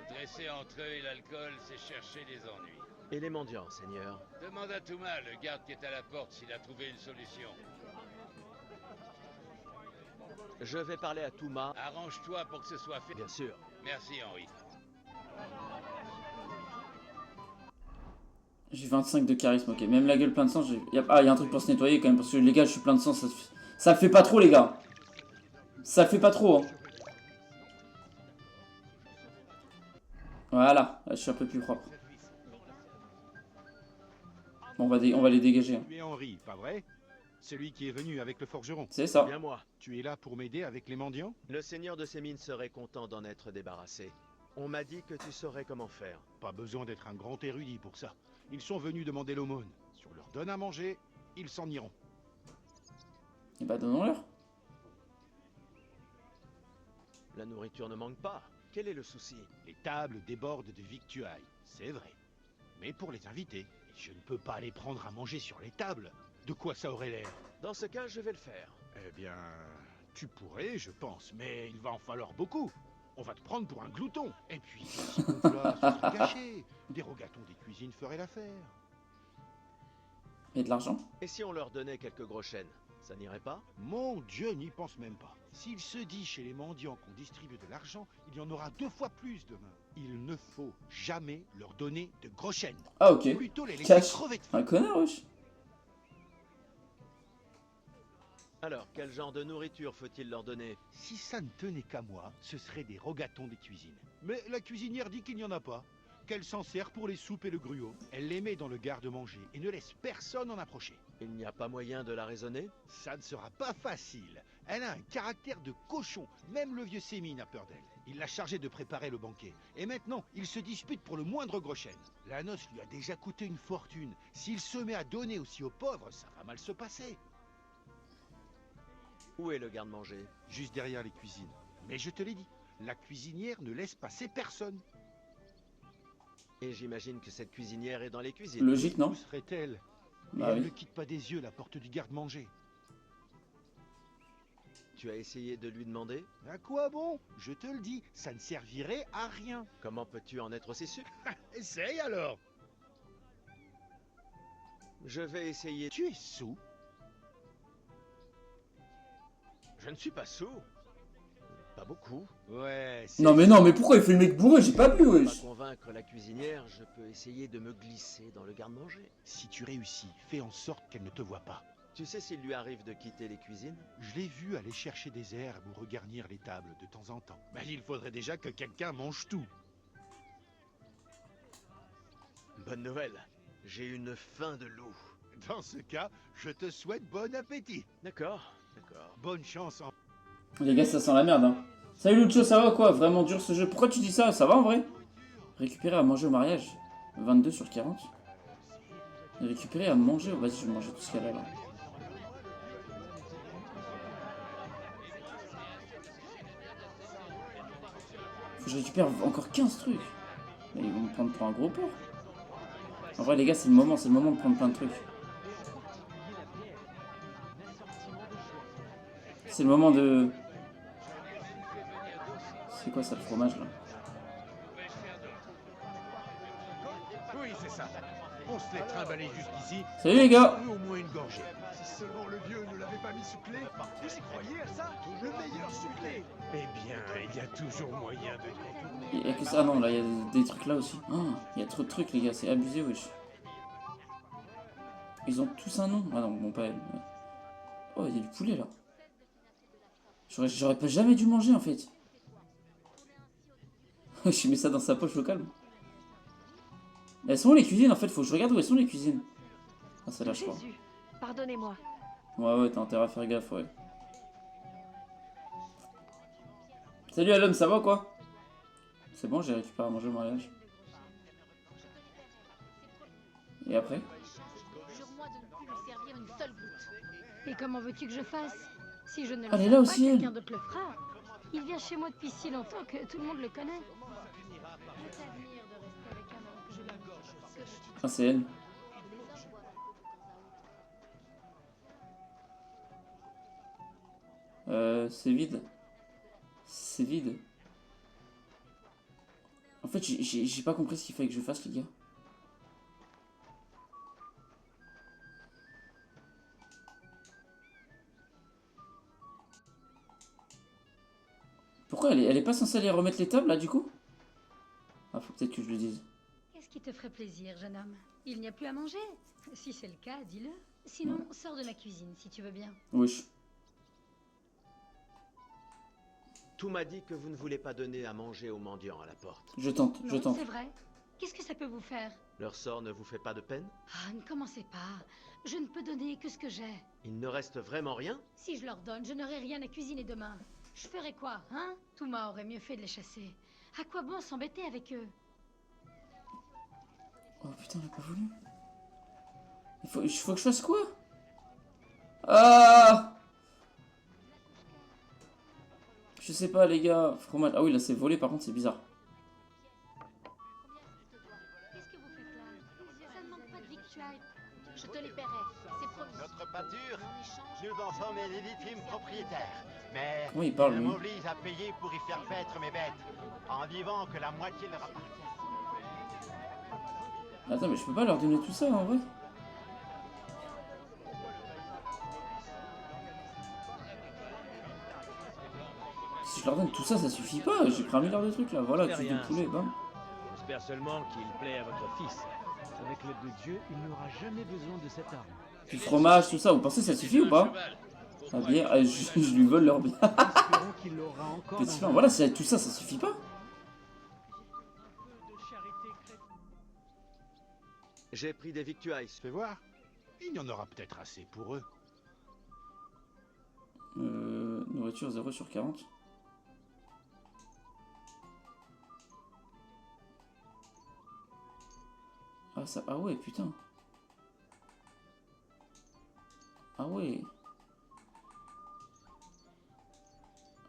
Se dresser entre eux et l'alcool, c'est chercher des ennuis. Et les mendiants, Seigneur? Demande à Touma, le garde qui est à la porte, s'il a trouvé une solution. Je vais parler à Touma. Arrange-toi pour que ce soit fait. Bien sûr. Merci, Henri. J'ai 25 de charisme, ok. Même la gueule plein de sang, ah, il y a un truc pour se nettoyer quand même, parce que les gars, je suis plein de sang, ça le fait pas trop, les gars. Ça le fait pas trop, hein. Voilà, là, je suis un peu plus propre. Bon, on va les dégager. Hein. Tu es Henri, pas vrai? Celui qui est venu avec le forgeron. C'est ça. Bien moi. Tu es là pour m'aider avec les mendiants? Le seigneur de ces mines serait content d'en être débarrassé. On m'a dit que tu saurais comment faire. Pas besoin d'être un grand érudit pour ça. Ils sont venus demander l'aumône. Si on leur donne à manger, ils s'en iront. Et bah donnons-leur. La nourriture ne manque pas. Quel est le souci? Les tables débordent de victuailles, c'est vrai. Mais pour les invités, je ne peux pas les prendre à manger sur les tables. De quoi ça aurait l'air? Dans ce cas, je vais le faire. Eh bien, tu pourrais, je pense, mais il va en falloir beaucoup. On va te prendre pour un glouton. Et puis, si mon plat se serait gâché, des rogatons des cuisines feraient l'affaire. Et de l'argent? Et si on leur donnait quelques gros chênes, ça n'irait pas? Mon Dieu, n'y pense même pas. S'il se dit chez les mendiants qu'on distribue de l'argent, il y en aura 2 fois plus demain. Il ne faut jamais leur donner de gros chênes. Ah ok. Plutôt les laisser Cash. crever de faim. Un connard, wesh. Alors, quel genre de nourriture faut-il leur donner? Si ça ne tenait qu'à moi, ce serait des rogatons des cuisines. Mais la cuisinière dit qu'il n'y en a pas, qu'elle s'en sert pour les soupes et le gruau. Elle les met dans le garde-manger et ne laisse personne en approcher. Il n'y a pas moyen de la raisonner? Ça ne sera pas facile. Elle a un caractère de cochon. Même le vieux Sémine a peur d'elle. Il l'a chargé de préparer le banquet. Et maintenant, il se dispute pour le moindre gros chêne. La noce lui a déjà coûté une fortune. S'il se met à donner aussi aux pauvres, ça va mal se passer. Où est le garde-manger? Juste derrière les cuisines. Mais je te l'ai dit, la cuisinière ne laisse passer personne. Et j'imagine que cette cuisinière est dans les cuisines. Logique, non? Où serait-elle? Bah elle oui. ne quitte pas des yeux la porte du garde-manger. Tu as essayé de lui demander? À quoi bon? Je te le dis, ça ne servirait à rien. Comment peux-tu en être aussi sûr? Essaye alors. Je vais essayer. Tu es sous? Je ne suis pas sous. Pas beaucoup. Ouais, Non mais pourquoi il fait le mec bourré? J'ai pas bu, wesh. Pour convaincre la cuisinière, je peux essayer de me glisser dans le garde-manger. Si tu réussis, fais en sorte qu'elle ne te voie pas. Tu sais s'il lui arrive de quitter les cuisines? Je l'ai vu aller chercher des herbes ou regarnir les tables de temps en temps. Mais il faudrait déjà que quelqu'un mange tout. Bonne nouvelle. J'ai une faim de loup. Dans ce cas, je te souhaite bon appétit. D'accord, d'accord. Bonne chance en... Les gars, ça sent la merde, hein. Salut Lucho, ça va quoi? Vraiment dur ce jeu. Pourquoi tu dis ça? Ça va en vrai? Récupérer à manger au mariage. 22 sur 40. Récupérer à manger. Vas-y, je vais manger tout ce qu'il y a là. Faut que je récupère encore 15 trucs. Mais ils vont me prendre pour un gros porc. En vrai, les gars, c'est le moment de prendre plein de trucs. C'est le moment de... C'est quoi ça, le fromage, là? Oui, c'est ça. On se l'est trimballé jusqu'ici. Salut, les gars. Au moins une gorgée. Si seulement le vieux ne l'avait pas mis sous clé. Vous y croyez à ça? Le meilleur sous clé. Eh bien, il y a toujours moyen de contourner. Il y a que ça. Ah non, là, il y a des trucs là aussi. Ah, il y a trop de trucs, les gars. C'est abusé, wesh. Ils ont tous un nom. Ah non, bon, pas elle. Ouais. Oh, il y a du poulet, là. J'aurais pas jamais dû manger, en fait. Je mets ça dans sa poche au calme. Elles sont où les cuisines, en fait? Faut que je regarde où elles sont les cuisines. Ah, c'est là, je crois. Pardonnez-moi. Ouais, t'as intérêt à faire gaffe, ouais. Salut, Alum, ça va, quoi? C'est bon, j'ai récupéré à manger au mariage. Et après? Jure-moi de ne plus lui servir une seule goutte. Et comment veux-tu que je fasse? Si je ne le Elle est sers là pas, aussi, elle. quelqu'un d'autre le fera. Il vient chez moi depuis si longtemps que tout le monde le connaît. Ah, c'est elle. C'est vide. C'est vide. En fait, j'ai pas compris ce qu'il fallait que je fasse, les gars. Pourquoi elle est pas censée aller remettre les tables, là, du coup? Ah, faut peut-être que je le dise. Qu'est-ce qui te ferait plaisir, jeune homme? Il n'y a plus à manger? Si c'est le cas, dis-le. Sinon, sors de la cuisine, si tu veux bien. Wesh. Tout m'a dit que vous ne voulez pas donner à manger aux mendiants à la porte. Je tente, je Non, tente. c'est vrai. Qu'est-ce que ça peut vous faire? Leur sort ne vous fait pas de peine? Ah, ne commencez pas. Je ne peux donner que ce que j'ai. Il ne reste vraiment rien? Si je leur donne, je n'aurai rien à cuisiner demain. Je ferai quoi, hein? Touma aurait mieux fait de les chasser. À quoi bon s'embêter avec eux? Oh putain, j'ai pas voulu. Il faut que je fasse quoi? Ah! Je sais pas, les gars. Fromage. Ah oui, là c'est volé, par contre, c'est bizarre. Qu'est-ce que vous faites là? Ça ne manque pas de victuailles. Je te les paierai, c'est promis. Notre pâture, nous en sommes les légitimes propriétaires. Mais Comment il parle, je lui? m'oblige à payer pour y faire paître mes bêtes, en vivant que la moitié leur appartient. Attends, mais je peux pas leur donner tout ça, en vrai. Si je leur donne tout ça, ça suffit pas. J'ai pris 1 milliard de trucs, là. Voilà, cuisse de poulet, bam. J'espère seulement qu'il plaît à votre fils. Avec l'aide de Dieu, il n'aura jamais besoin de cette arme. Du fromage, tout ça. Vous pensez que ça suffit ou pas? La bière, je lui vole leur bière. Petit pain. Voilà, tout ça, ça suffit pas. J'ai pris des victuailles. Fais voir. Il y en aura peut-être assez pour eux. Nourriture 0 sur 40. Ah, ça... Ah ouais, putain. Ah ouais.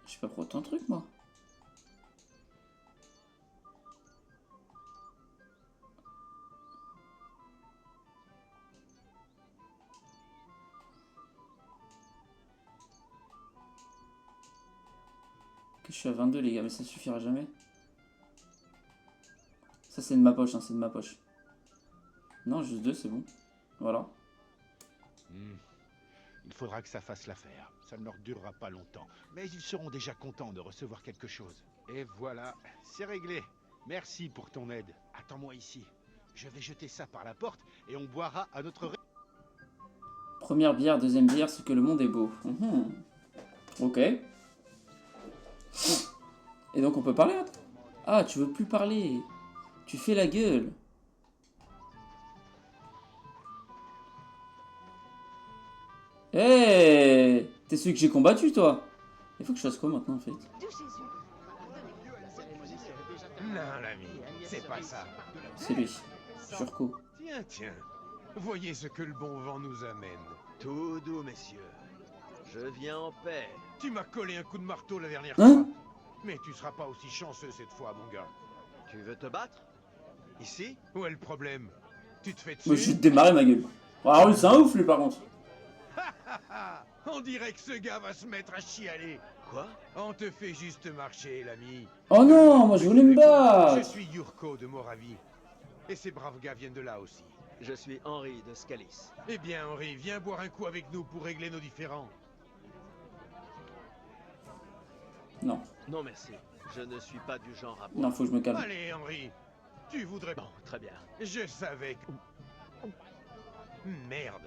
Je sais pas pour autant de trucs, moi. Je suis à 22, les gars, mais ça suffira jamais. Ça, c'est de ma poche, hein, c'est de ma poche. Non, juste 2, c'est bon. Voilà. Il faudra que ça fasse l'affaire. Ça ne leur durera pas longtemps. Mais ils seront déjà contents de recevoir quelque chose. Et voilà, c'est réglé. Merci pour ton aide. Attends-moi ici. Je vais jeter ça par la porte et on boira à notre... Première bière, deuxième bière, c'est que le monde est beau. Ok. Et donc on peut parler, attends. Ah, tu veux plus parler. Tu fais la gueule. Hey, t'es celui que j'ai combattu, toi. Il faut que je fasse quoi maintenant, en fait? Non, l'ami. C'est pas ça. C'est lui. Surco. Tiens, tiens. Voyez ce que le bon vent nous amène. Tout doux, messieurs. Je viens en paix. Tu m'as collé un coup de marteau la dernière Hein? fois. Mais tu seras pas aussi chanceux cette fois, mon gars. Tu veux te battre? Ici? Où est le problème? Tu te fais Moi, je dessus? vais te démarrer ma gueule. Alors lui, c'est un ouf, lui, par contre. On dirait que ce gars va se mettre à chialer. Quoi? On te fait juste marcher, l'ami. Oh non, moi, je voulais me Je battre. suis Yurko de Moravie. Et ces braves gars viennent de là aussi. Je suis Henri de Scalis. Eh bien, Henri, viens boire un coup avec nous pour régler nos différends. Non. Non, merci. Je ne suis pas du genre à boire. Non, faut que je me calme. Allez, Henri. Tu voudrais... Bon, très bien. Je savais que... Merde.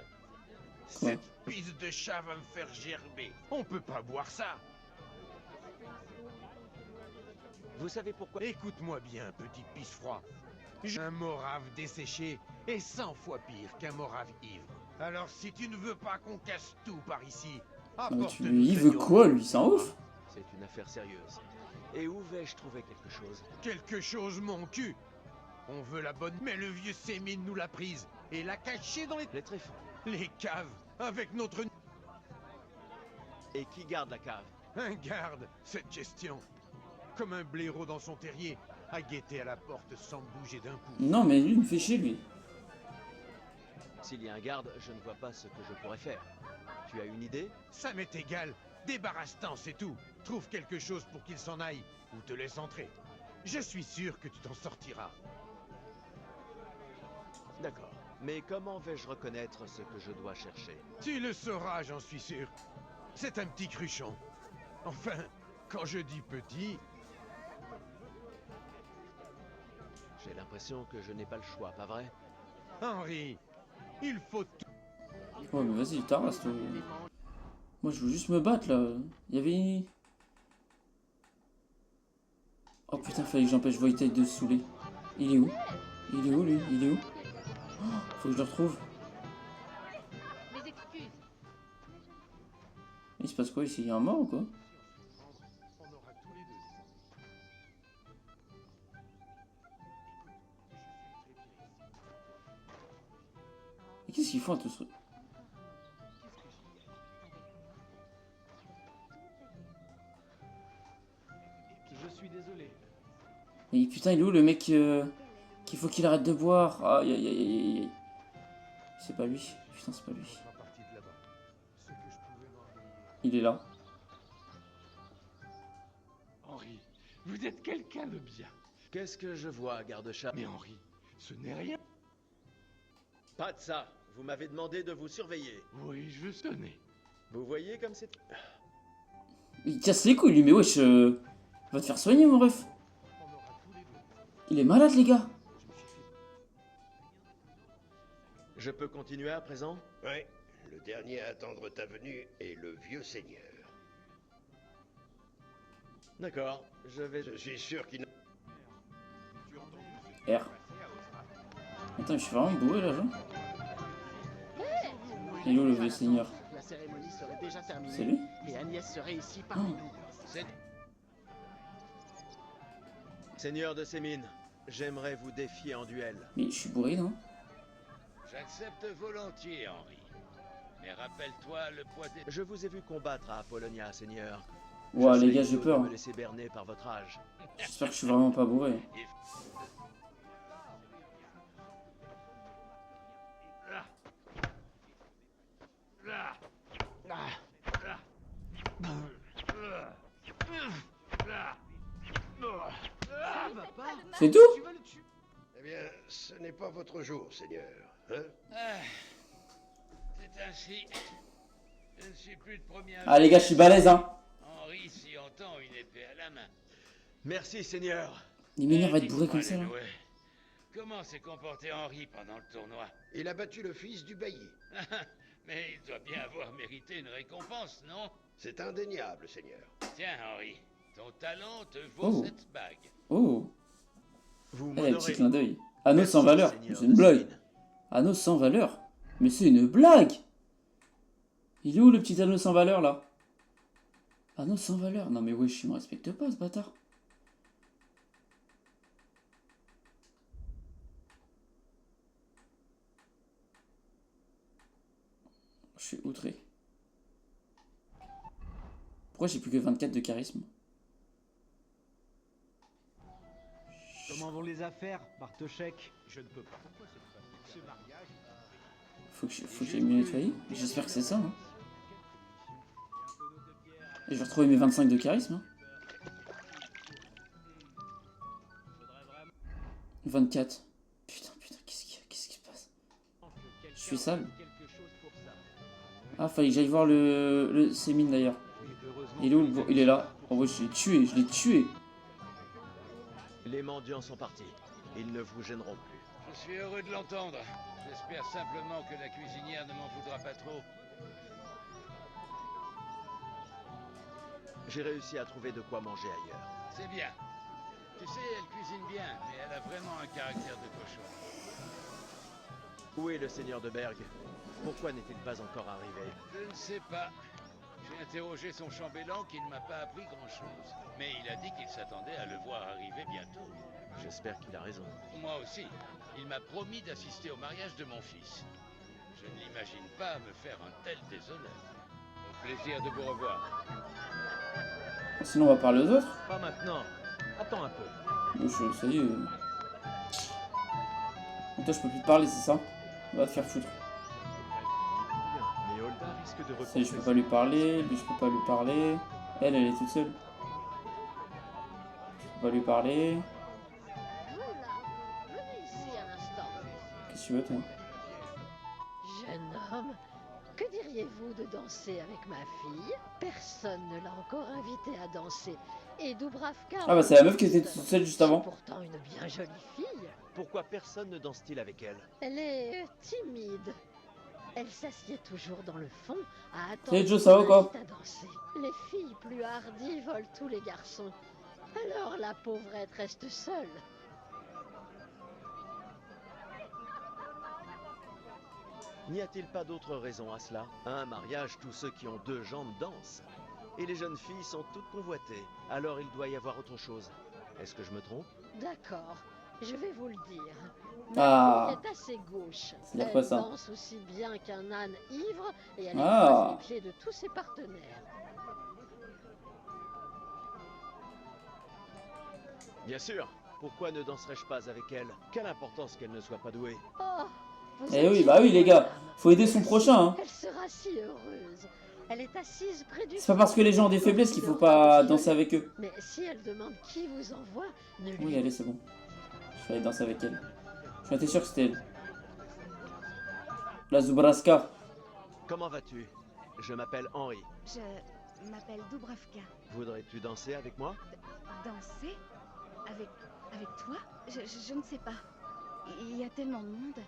Quoi? Cette pisse de chat va me faire gerber. On peut pas boire ça. Vous savez pourquoi? Écoute-moi bien, petit pisse-froid. Un morave desséché est 100 fois pire qu'un morave ivre. Alors si tu ne veux pas qu'on casse tout par ici, Il veut quoi, lui? C'est un ouf? C'est une affaire sérieuse. Et où vais-je trouver quelque chose? Quelque chose, mon cul. On veut la bonne, mais le vieux Sémine nous l'a prise et l'a cachée dans Les tréfonds. les caves avec notre... Et qui garde la cave? Un garde, cette question. Comme un blaireau dans son terrier, à guetter à la porte sans bouger d'un pouce. Non, mais lui, il me fait chier, lui. S'il y a un garde, je ne vois pas ce que je pourrais faire. Tu as une idée? Ça m'est égal. Débarrasse-t'en, c'est tout. Trouve quelque chose pour qu'il s'en aille ou te laisse entrer. Je suis sûr que tu t'en sortiras. D'accord. Mais comment vais-je reconnaître ce que je dois chercher? Tu le sauras, j'en suis sûr. C'est un petit cruchon. Enfin, quand je dis petit... J'ai l'impression que je n'ai pas le choix, pas vrai? Henri, il faut... Ouais, mais vas-y, t'arrasses, toi. Moi, je veux juste me battre, là. Il y avait... Oh putain, fallait que j'empêche Wojtek de se saouler. Il est où? Il est où, lui? Il est où? Oh, faut que je le retrouve. Mes excuses. Il se passe quoi ici? Il y a un mort ou quoi? Et qu'est-ce qu'ils font à tout ce truc? Je suis désolé. Et putain, il est où le mec qu'il faut qu'il arrête de boire? Aïe aïe aïe aïe aïe. C'est pas lui. Putain, c'est pas lui. Il est là. Henri, vous êtes quelqu'un de bien. Qu'est-ce que je vois, garde-chat? Mais Henri, ce n'est rien. Pas de ça. Vous m'avez demandé de vous surveiller. Oui, je sonnais. Vous voyez comme c'est... Il casse les couilles, lui, mais wesh, va te faire soigner, mon ref. Il est malade, les gars. Je peux continuer à présent? Ouais. Le dernier à attendre ta venue est le vieux seigneur. D'accord, je vais... Je suis sûr qu'il... R. Attends, je suis vraiment bourré, là, genre. Il est où, le vieux seigneur? La cérémonie serait déjà terminée. C'est lui? Et Agnès serait ici parmi nous. Seigneur de Sémine, j'aimerais vous défier en duel. Mais je suis bourré, non? J'accepte volontiers, Henri. Mais rappelle-toi le poids des... Je vous ai vu combattre à Apollonia, Seigneur. Ouais, Je les sais gars, j'ai idiot peur. de me laisser berner par votre âge. J'espère que je suis vraiment pas bourré. C'est tout? Eh bien, ce n'est pas votre jour, seigneur. Hein? C'est ainsi. Je ne suis plus de première... Ah, les gars, je suis balèze, hein. Henri s'y entend une épée à la main. Merci, Seigneur. Il m'énerve à être bourré comme ça, là. Ouais. Comment s'est comporté Henri pendant le tournoi? Il a battu le fils du bailli. Mais il doit bien avoir mérité une récompense, non? C'est indéniable, seigneur. Tiens, Henri, ton talent te vaut cette bague. Oh. Vous Eh, petit clin d'œil. Anneau sans valeur. C'est une blague. Anneau sans valeur. Mais c'est une blague. Il est où le petit anneau sans valeur, là? Anneau sans valeur. Non, mais wesh, il me respecte pas, ce bâtard. suis outré. Pourquoi j'ai plus que 24 de charisme? Comment vont les affaires, Bartoszek? Je ne peux pas. Pourquoi ce mariage? Faut que j'aille mieux nettoyer. J'espère que c'est ça. Hein. Et je vais retrouver mes 25 de charisme. Hein. 24. Putain, qu'est-ce qui se passe? Je suis sale. Ah, fallait que j'aille voir le Sémine d'ailleurs. Il est où? Il est là. Oh ouais, je l'ai tué. Les mendiants sont partis. Ils ne vous gêneront plus. Je suis heureux de l'entendre. J'espère simplement que la cuisinière ne m'en voudra pas trop. J'ai réussi à trouver de quoi manger ailleurs. C'est bien. Tu sais, elle cuisine bien, mais elle a vraiment un caractère de cochon. Où est le seigneur de Berg? Pourquoi n'est-il pas encore arrivé? Je ne sais pas. J'ai interrogé son chambellan qui ne m'a pas appris grand-chose. Mais il a dit qu'il s'attendait à le voir arriver bientôt. J'espère qu'il a raison. Moi aussi. Il m'a promis d'assister au mariage de mon fils. Je ne l'imagine pas me faire un tel déshonneur. Au plaisir de vous revoir. Sinon, on va parler aux autres. Pas maintenant. Attends un peu. Ça y est. Donc toi, je peux plus te parler, c'est ça? Va te faire foutre. Mais Holda risque de Ça y est, je peux pas lui parler. Lui, je peux pas lui parler. Elle est toute seule. Je peux pas lui parler. Qu'est-ce que tu veux, toi? Jeune homme, que diriez-vous de danser avec ma fille? Personne ne l'a encore invitée à danser. Et Dubravka... Ah bah c'est la meuf qui était toute seule juste avant. Pourtant une bien jolie fille. Pourquoi personne ne danse-t-il avec elle? Elle est timide. Elle s'assied toujours dans le fond à attendre Salut Joe, ça va quoi? à danser. Les filles plus hardies volent tous les garçons. Alors la pauvrette reste seule. N'y a-t-il pas d'autre raison à cela? À un mariage, tous ceux qui ont deux jambes dansent. Et les jeunes filles sont toutes convoitées. Alors il doit y avoir autre chose. Est-ce que je me trompe? D'accord, je vais vous le dire. Ah. Elle est assez gauche. C'est-à-dire Elle quoi, ça? danse aussi bien qu'un âne ivre et elle Ah. écrase les pieds de tous ses partenaires. Bien sûr. Pourquoi ne danserais-je pas avec elle? Quelle importance qu'elle ne soit pas douée. Oh, vous Eh êtes oui, bah oui les gars. Faut aider son prochain. Hein. Elle sera si heureuse. Elle est assise près du... C'est pas parce que les gens ont des faiblesses qu'il faut pas danser avec eux. Mais si elle demande qui vous envoie, ne lui... Oui, allez, c'est bon. Je vais aller danser avec elle. Je suis sûr que c'était elle. La Zubraska. Comment vas-tu? Je m'appelle Henri. Je m'appelle Dubravka. Voudrais-tu danser avec moi? Danser? Avec toi? Je ne sais pas. Il y a tellement de monde.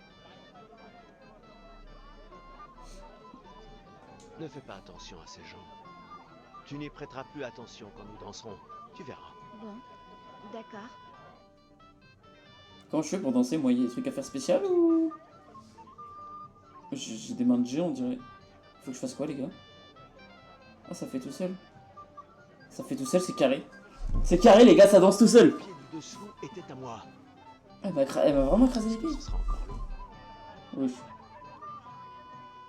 Ne fais pas attention à ces gens. Tu n'y prêteras plus attention quand nous danserons. Tu verras. Bon, d'accord. Comment je fais pour danser, moi? Il y a des trucs à faire spécial ou... J'ai des mains de géant, on dirait. Faut que je fasse quoi, les gars? Ah, ça fait tout seul. Ça fait tout seul, c'est carré. C'est carré, les gars, ça danse tout seul. Le pied du dessous était à moi. Elle m'a vraiment écrasé les pieds. Ce sera encore long. Oui.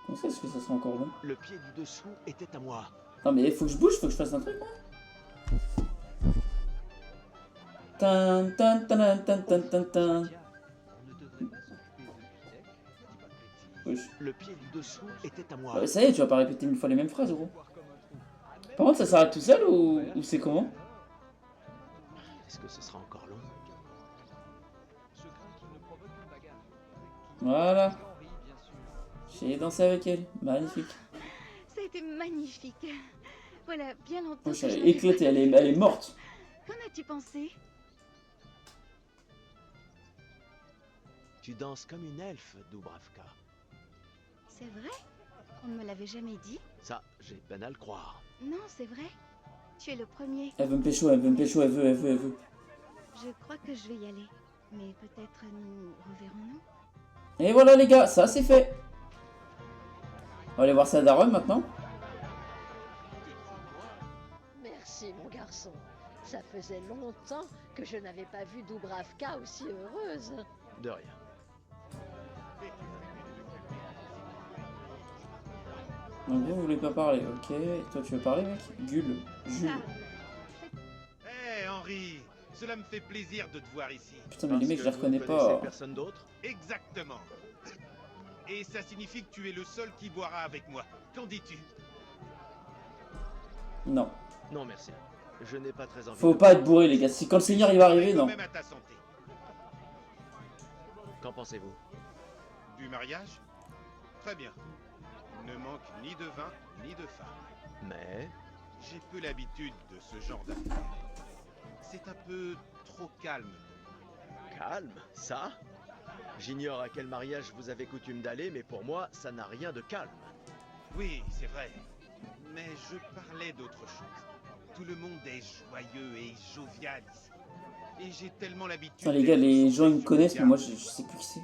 Comment ça, est-ce que ça sera encore long? Le pied du dessous était à moi. Non mais faut que je bouge, faut que je fasse un truc, moi. Tan tan tan tan tan tan tan. Oui. Le pied du dessous était à moi. Ah, ça y est, tu vas pas répéter 1000 fois les mêmes phrases, gros. Par contre, ça s'arrête tout seul ou c'est comment? Est-ce que ce sera encore long? Voilà. J'ai dansé avec elle. Magnifique. Ça a été magnifique. Voilà, bien longtemps. Oh, elle est éclatée, elle est morte. Qu'en as-tu pensé? Tu danses comme une elfe, Dubravka. C'est vrai? On ne me l'avait jamais dit. Ça, j'ai peine à le croire. Non, c'est vrai. Tu es le premier. Elle veut me pécho, elle veut. Je crois que je vais y aller. Mais peut-être nous reverrons-nous. Et voilà les gars, ça c'est fait. On va aller voir sa daronne maintenant. Merci mon garçon. Ça faisait longtemps que je n'avais pas vu Dubravka aussi heureuse. De rien. Donc vous voulez pas parler, ok. Toi tu veux parler mec? Jules. Hé Henri, cela me fait plaisir de te voir ici. Putain mais les mecs je les reconnais pas. Personne d'autre? Exactement. Et ça signifie que tu es le seul qui boira avec moi. Qu'en dis-tu? Non. Non merci. Je n'ai pas très envie. Faut pas être bourré les gars, si quand le seigneur il va arriver, non. Même à ta santé. Qu'en pensez-vous? Du mariage? Très bien. Il ne manque ni de vin, ni de femme. Mais... J'ai peu l'habitude de ce genre d'affaires. C'est un peu trop calme. Calme? Ça? J'ignore à quel mariage vous avez coutume d'aller, mais pour moi, ça n'a rien de calme. Oui, c'est vrai. Mais je parlais d'autre chose. Tout le monde est joyeux et jovial ici. Et j'ai tellement l'habitude... Putain les gars, les gens ils me connaissent, mais moi je sais plus qui c'est.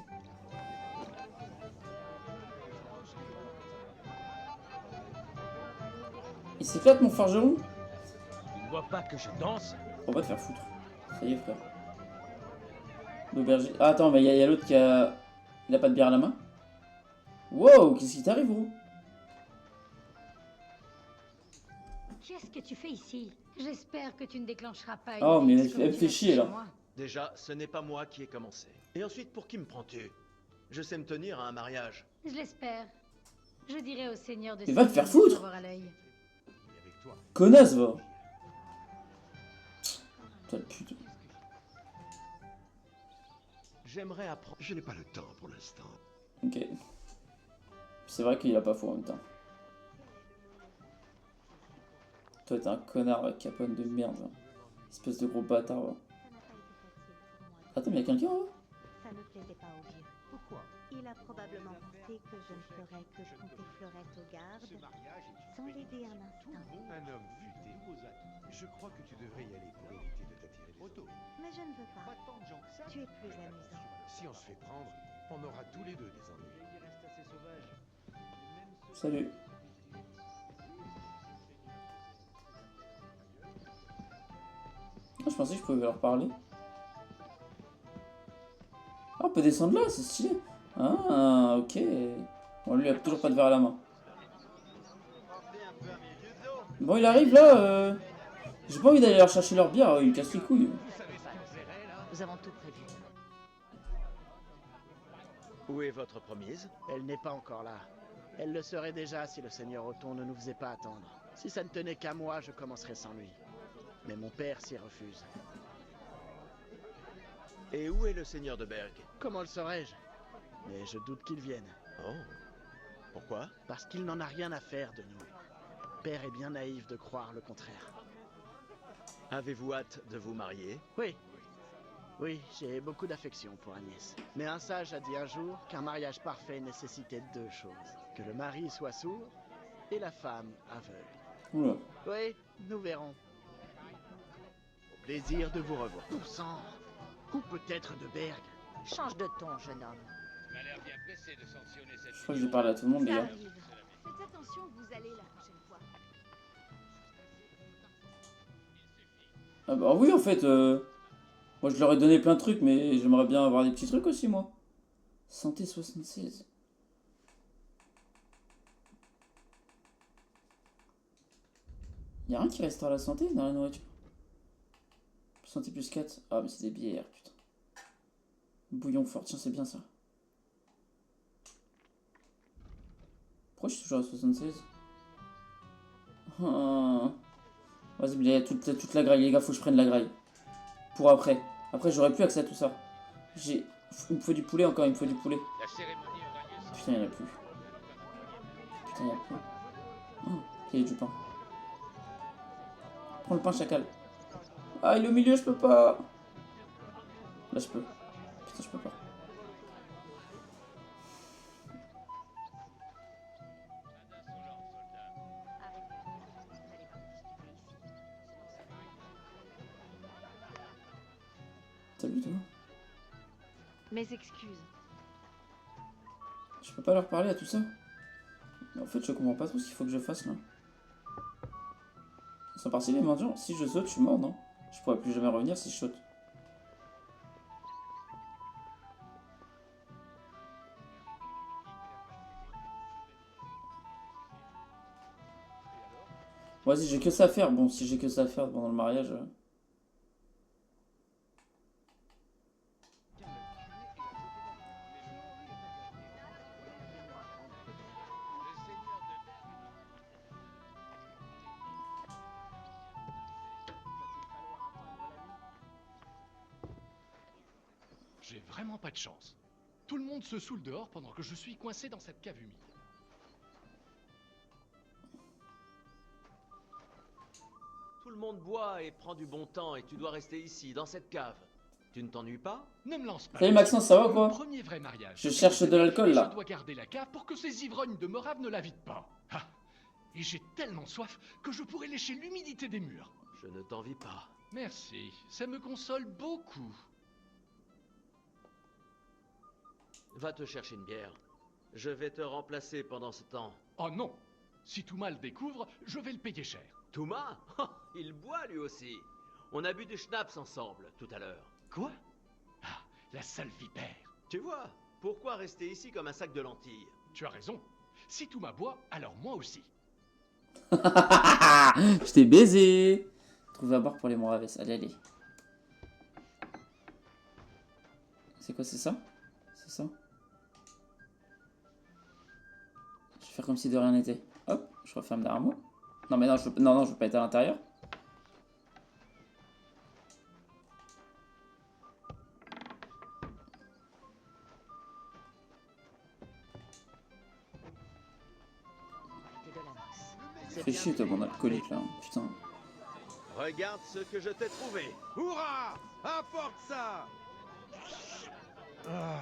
Il s'éclate mon forgeron? Tu ne vois pas que je danse? On va te faire foutre. Ça y est frère. L'auberger... Ah attends, mais il y a l'autre qui a... Il a pas de bière à la main? Wow, qu'est-ce qui t'arrive gros? Qu'est-ce que tu fais ici? J'espère que tu ne déclencheras pas Oh mais une elle fait chier là. Déjà, ce n'est pas moi qui ai commencé. Et ensuite, pour qui me prends-tu? Je sais me tenir à un mariage. Je l'espère. Je dirai au seigneur de... Mais va te faire foutre! d'avoir à l'œil. Connasse va! Putain de pute. J'aimerais apprendre... Je n'ai pas le temps pour l'instant. Ok. C'est vrai qu'il a pas faux en même temps. Toi t'es un connard là, capone de merde là. Espèce de gros bâtard là. Attends mais y'a quelqu'un là? Ça ne plaisait pas au vieux. Pourquoi? Il a probablement pensé que je ne ferais que compter Fleurette aux gardes sans l'aider un instant. Un homme futé aux atouts. Je crois que tu devrais y aller pour éviter de t'attirer des autos. Mais je ne veux pas. Tu es plus amusant. Si on se fait prendre, on aura tous les deux des ennuis. Salut. Ah, je pensais que je pouvais leur parler. Ah, on peut descendre là, c'est stylé. Ah, ok. Bon, lui, il a toujours pas de verre à la main. Bon, il arrive là. J'ai pas envie d'aller leur chercher leur bière, il me casse les couilles. Nous avons tout prévu. Où est votre promise? Elle n'est pas encore là. Elle le serait déjà si le seigneur Othon ne nous faisait pas attendre. Si ça ne tenait qu'à moi, je commencerais sans lui. Mais mon père s'y refuse. Et où est le seigneur de Berg? Comment le saurais-je? Mais je doute qu'il vienne. Oh. Pourquoi? Parce qu'il n'en a rien à faire de nous. Père est bien naïf de croire le contraire. Avez-vous hâte de vous marier? Oui. Oui, j'ai beaucoup d'affection pour Agnès. Mais un sage a dit un jour qu'un mariage parfait nécessitait deux choses. Que le mari soit sourd et la femme aveugle. Oula. Oui, nous verrons. Au plaisir de vous revoir. Bon sang. Ou peut-être de Berg. Change de ton, jeune homme. Tu m'as l'air bien pressé de sanctionner cette... Je crois que j'ai parlé à tout le monde, les Ça gars. arrive. Faites attention où vous allez la prochaine fois. Ah bah oui, en fait, moi je leur ai donné plein de trucs, mais j'aimerais bien avoir des petits trucs aussi, moi. Santé 76. Y'a rien qui restaure la santé dans la nourriture? Santé plus 4. Ah, mais c'est des bières, putain. Bouillon fort, tiens, c'est bien ça. Pourquoi je suis toujours à 76? Ah. Vas-y, mais il y a toute la graille, les gars, faut que je prenne la graille. Pour après. Après, j'aurai plus accès à tout ça. Il me faut du poulet encore, il me faut du poulet. La cérémonie aura lieu sans... Putain, il n'y en a plus. Putain, il n'y a plus. Oh, il y a du pain. Prends le pain, chacal. Ah, il est au milieu, je peux pas. Là, je peux. Putain, je peux pas. Salut, toi. Mes excuses. Je peux pas leur parler à tout ça. Mais en fait, je comprends pas trop ce qu'il faut que je fasse là. Ils sont partis les mendiants. Si je saute, je suis mort, non? Je pourrais plus jamais revenir si je saute. Vas-y, j'ai que ça à faire. Bon, si j'ai que ça à faire pendant le mariage... J'ai vraiment pas de chance. Tout le monde se saoule dehors pendant que je suis coincé dans cette cave humide. Tout le monde boit et prend du bon temps et tu dois rester ici, dans cette cave. Tu ne t'ennuies pas? Ne me lance pas. Salut Maxence, ça va quoi? Le premier vrai mariage. Je cherche de l'alcool là. Je dois garder la cave pour que ces ivrognes de Morave ne la vident pas. Ah. Et j'ai tellement soif que je pourrais lécher l'humidité des murs. Je ne t'envie pas. Merci, ça me console beaucoup. Va te chercher une bière. Je vais te remplacer pendant ce temps. Oh non! Si Touma le découvre, je vais le payer cher. Touma? Oh, il boit lui aussi. On a bu du schnapps ensemble tout à l'heure. Quoi? Ah, la sale vipère. Tu vois, pourquoi rester ici comme un sac de lentilles? Tu as raison. Si Touma boit, alors moi aussi. Je t'ai baisé. Trouver à boire pour les Moraves. Allez, allez. C'est quoi, c'est ça? C'est ça? Je vais faire comme si de rien n'était. Hop, je referme derrière moi. Non mais non, je veux pas être à l'intérieur. Fais chier toi, bon alcoolique là, putain. Regarde ce que je t'ai trouvé. Hurrah! Apporte ça! Ah.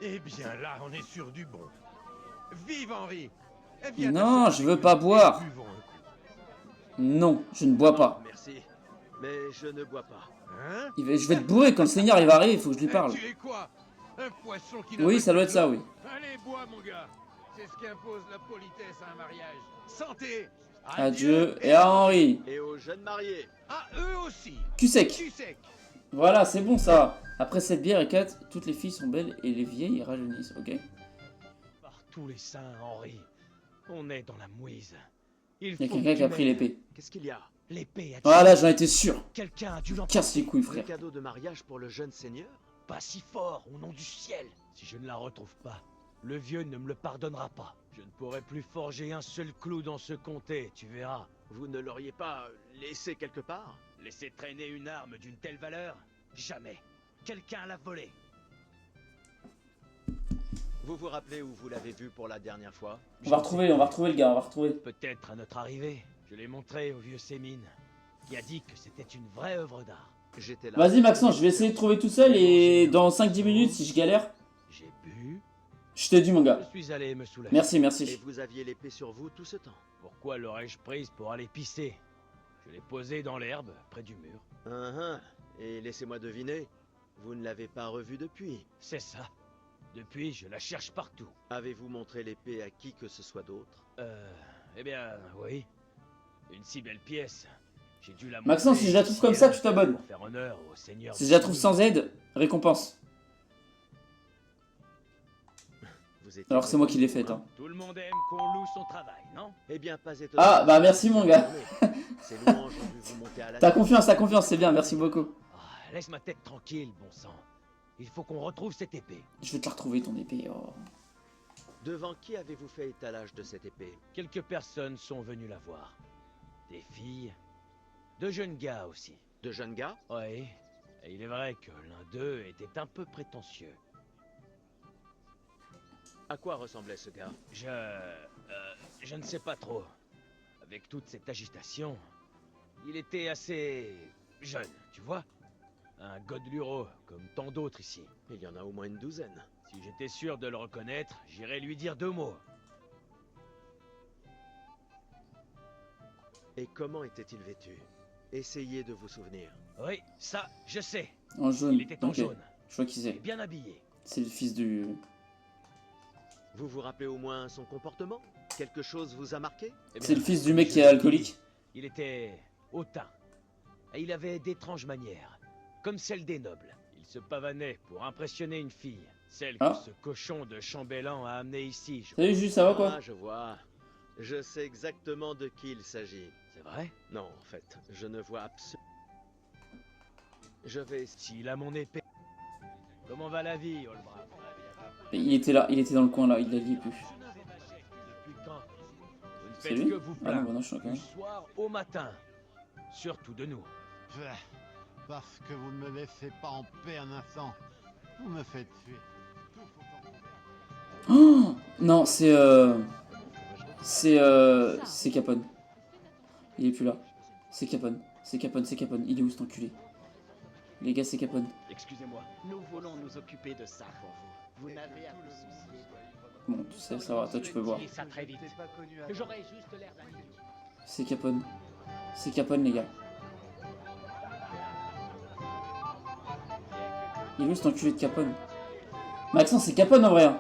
Eh bien là, on est sur du bon. Vive Henri! Eh bien, Non, je veux pas boire. Non, je ne bois pas. Merci, mais je ne bois pas. Hein? Je vais te bourrer quand le Seigneur il va arriver, il faut que je lui parle. Tu es quoi? Un poisson qui Oui, ça doit être ça, oui. Allez, bois mon gars. C'est ce qu'impose la politesse à un mariage. Santé! Adieu et à Henri. Et aux jeunes mariés. À eux aussi. Cul sec. Cul sec. Voilà, c'est bon ça. Après cette bière et 4, toutes les filles sont belles et les vieilles rajeunissent, ok? Par tous les saints, Henri. On est dans la mouise. Il y a quelqu'un qui a pris l'épée. Qu'est-ce qu'il y a? L'épée a Voilà, j'en étais sûr. Quelqu'un a dû l'emporter. Casse les couilles, Un frère. cadeau de mariage pour le jeune seigneur? Pas si fort, au nom du ciel. Si je ne la retrouve pas, le vieux ne me le pardonnera pas. Je ne pourrai plus forger un seul clou dans ce comté, tu verras. Vous ne l'auriez pas laissé quelque part? Laisser traîner une arme d'une telle valeur? Jamais. Quelqu'un l'a volée. Vous vous rappelez où vous l'avez vu pour la dernière fois? On va retrouver le gars, on va retrouver. Peut-être à notre arrivée. Je l'ai montré au vieux Sémine, qui a dit que c'était une vraie œuvre d'art. J'étais là. Vas-y Maxence, je vais essayer de trouver tout seul et dans 5-10 minutes, si je galère, J'ai bu. je te dis mon gars. Je suis allé me soulager. Merci, Et merci. vous aviez l'épée sur vous tout ce temps? Pourquoi l'aurais-je prise pour aller pisser? Je l'ai posée dans l'herbe, près du mur. Et laissez-moi deviner, vous ne l'avez pas revue depuis? C'est ça. Depuis, je la cherche partout. Avez-vous montré l'épée à qui que ce soit d'autre? Eh bien, oui. Une si belle pièce. J'ai dû la Maxence, montrer si je la trouve comme ça, tu t'abonnes. pour faire honneur au seigneur. Si je la trouve sans aide, récompense. Alors c'est moi qui l'ai faite. Hein. Tout le monde aime qu'on loue son travail, non? Eh bien, pas étonnant. Ah bah merci mon gars. Ces louanges ont dû vous monter à la T'as tête. confiance, c'est bien, merci beaucoup. Laisse ma tête tranquille, bon sang. Il faut qu'on retrouve cette épée. Je vais te la retrouver ton épée. Oh. Devant qui avez-vous fait étalage de cette épée? Quelques personnes sont venues la voir. Des filles, de jeunes gars aussi. De jeunes gars? Oui, et il est vrai que l'un d'eux était un peu prétentieux. À quoi ressemblait ce gars? Je ne sais pas trop. Avec toute cette agitation, il était assez jeune, tu vois? Un Godluro, comme tant d'autres ici. Il y en a au moins une douzaine. Si j'étais sûr de le reconnaître, j'irais lui dire 2 mots. Et comment était-il vêtu? Essayez de vous souvenir. Oui, ça, je sais. En jaune. Il était en Ok. jaune. Je vois qui Et c'est. bien habillé. C'est le fils du... Vous vous rappelez au moins son comportement? Quelque chose vous a marqué? Eh bien, C'est le fils du mec qui est alcoolique. Il était hautain. Et il avait d'étranges manières, comme celles des nobles. Il se pavanait pour impressionner une fille. Celle que ce cochon de chambellan a amenée ici. Salut Jus, ça va quoi? Ah, je vois. Je sais exactement de qui il s'agit. C'est vrai? Non, en fait, je ne vois absolument... Je vais... S'il a mon épée... Comment va la vie, Olbra? Il était là, il était dans le coin là, il la vit plus. Depuis quand? Vous ne C'est faites lui? que vous Ah non, plaindre. bah non, je suis encore. Du soir au matin. Surtout de nous. Parce que vous ne me laissez pas en paix un instant. Vous me faites fuir. Oh non, c'est Capone. Il est plus là. C'est Capone. C'est Capone, c'est Capone. Il est où cet enculé? Les gars, c'est Capone. Excusez-moi. Nous voulons nous occuper de ça pour vous. Vous n'avez à vous soucier. Bon, tu sais, ça va, toi tu peux voir. Ça très vite. J'aurais juste l'air d'un idiot. C'est Capone. C'est Capone, les gars. Il est où cet enculé de Capone? Maxence, c'est Capone en vrai. Hein.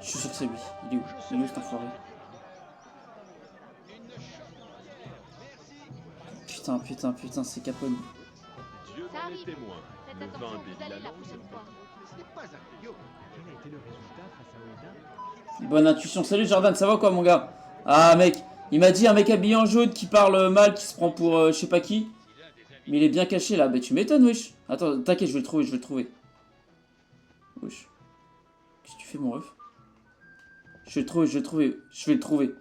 Je suis sûr que c'est lui. Il est où? Il est où cet enfoiré? Putain, putain, putain, c'est Capone. Dieu m'en est témoin. Le vin embellit la langue. Ce n'est pas un fléau. Quel a été le résultat face à Oeda? Bonne intuition. Salut Jordan, ça va quoi mon gars? Ah mec, il m'a dit un mec habillé en jaune qui parle mal, qui se prend pour je sais pas qui. Mais il est bien caché là. Bah tu m'étonnes wesh. Attends, t'inquiète, je vais le trouver, je vais le trouver. Wesh. Qu'est-ce que tu fais mon ref? Je vais le trouver, je vais le trouver, je vais le trouver.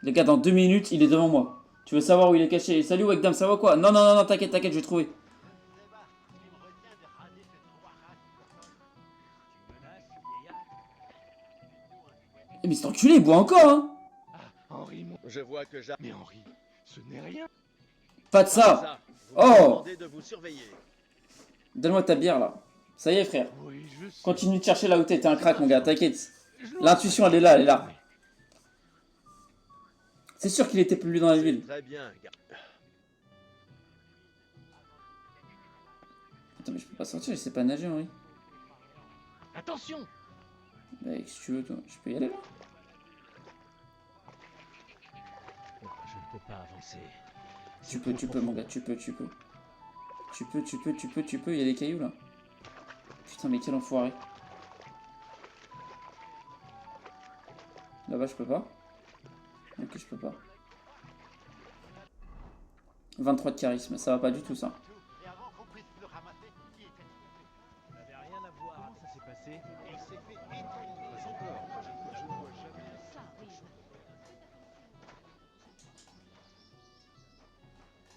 Les gars, dans 2 minutes, il est devant moi. Tu veux savoir où il est caché? Salut Wekdam, ça va quoi? Non, non, non, non, t'inquiète, t'inquiète, je vais le trouver. Eh, mais cet enculé, il boit encore, hein? Henri, Je vois que j'ai... Mais Henri, ce n'est rien. Pas de ça. Vous me Oh! demandez de vous surveiller. Donne-moi ta bière, là. Ça y est, frère. Oui, je sais. Continue de chercher là où t'es un crack, mon gars, t'inquiète. L'intuition, elle est là, elle est là. C'est sûr qu'il était plus dans la ville. Très bien, gars. Attends, mais je peux pas sortir, je sais pas nager, Henri. Attention! Bah, qu'est-ce que tu veux, toi? Je peux y aller, là? Je ne peux pas avancer. Tu peux, mon gars, tu peux. Tu peux, il y a des cailloux, là. Putain, mais quel enfoiré. Là-bas, je peux pas. Ok, je peux pas. 23 de charisme, ça va pas du tout, ça.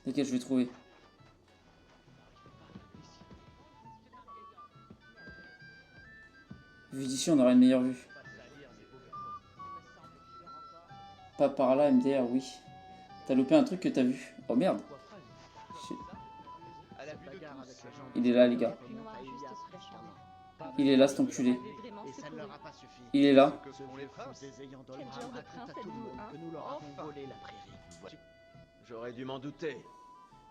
Lesquels je vais trouver. Vu d'ici, on aura une meilleure vue. Pas par là, MDR, oui. T'as loupé un truc que t'as vu. Oh merde. Shit. Il est là, les gars. Il est là, cet enculé. Il est là. J'aurais dû m'en douter.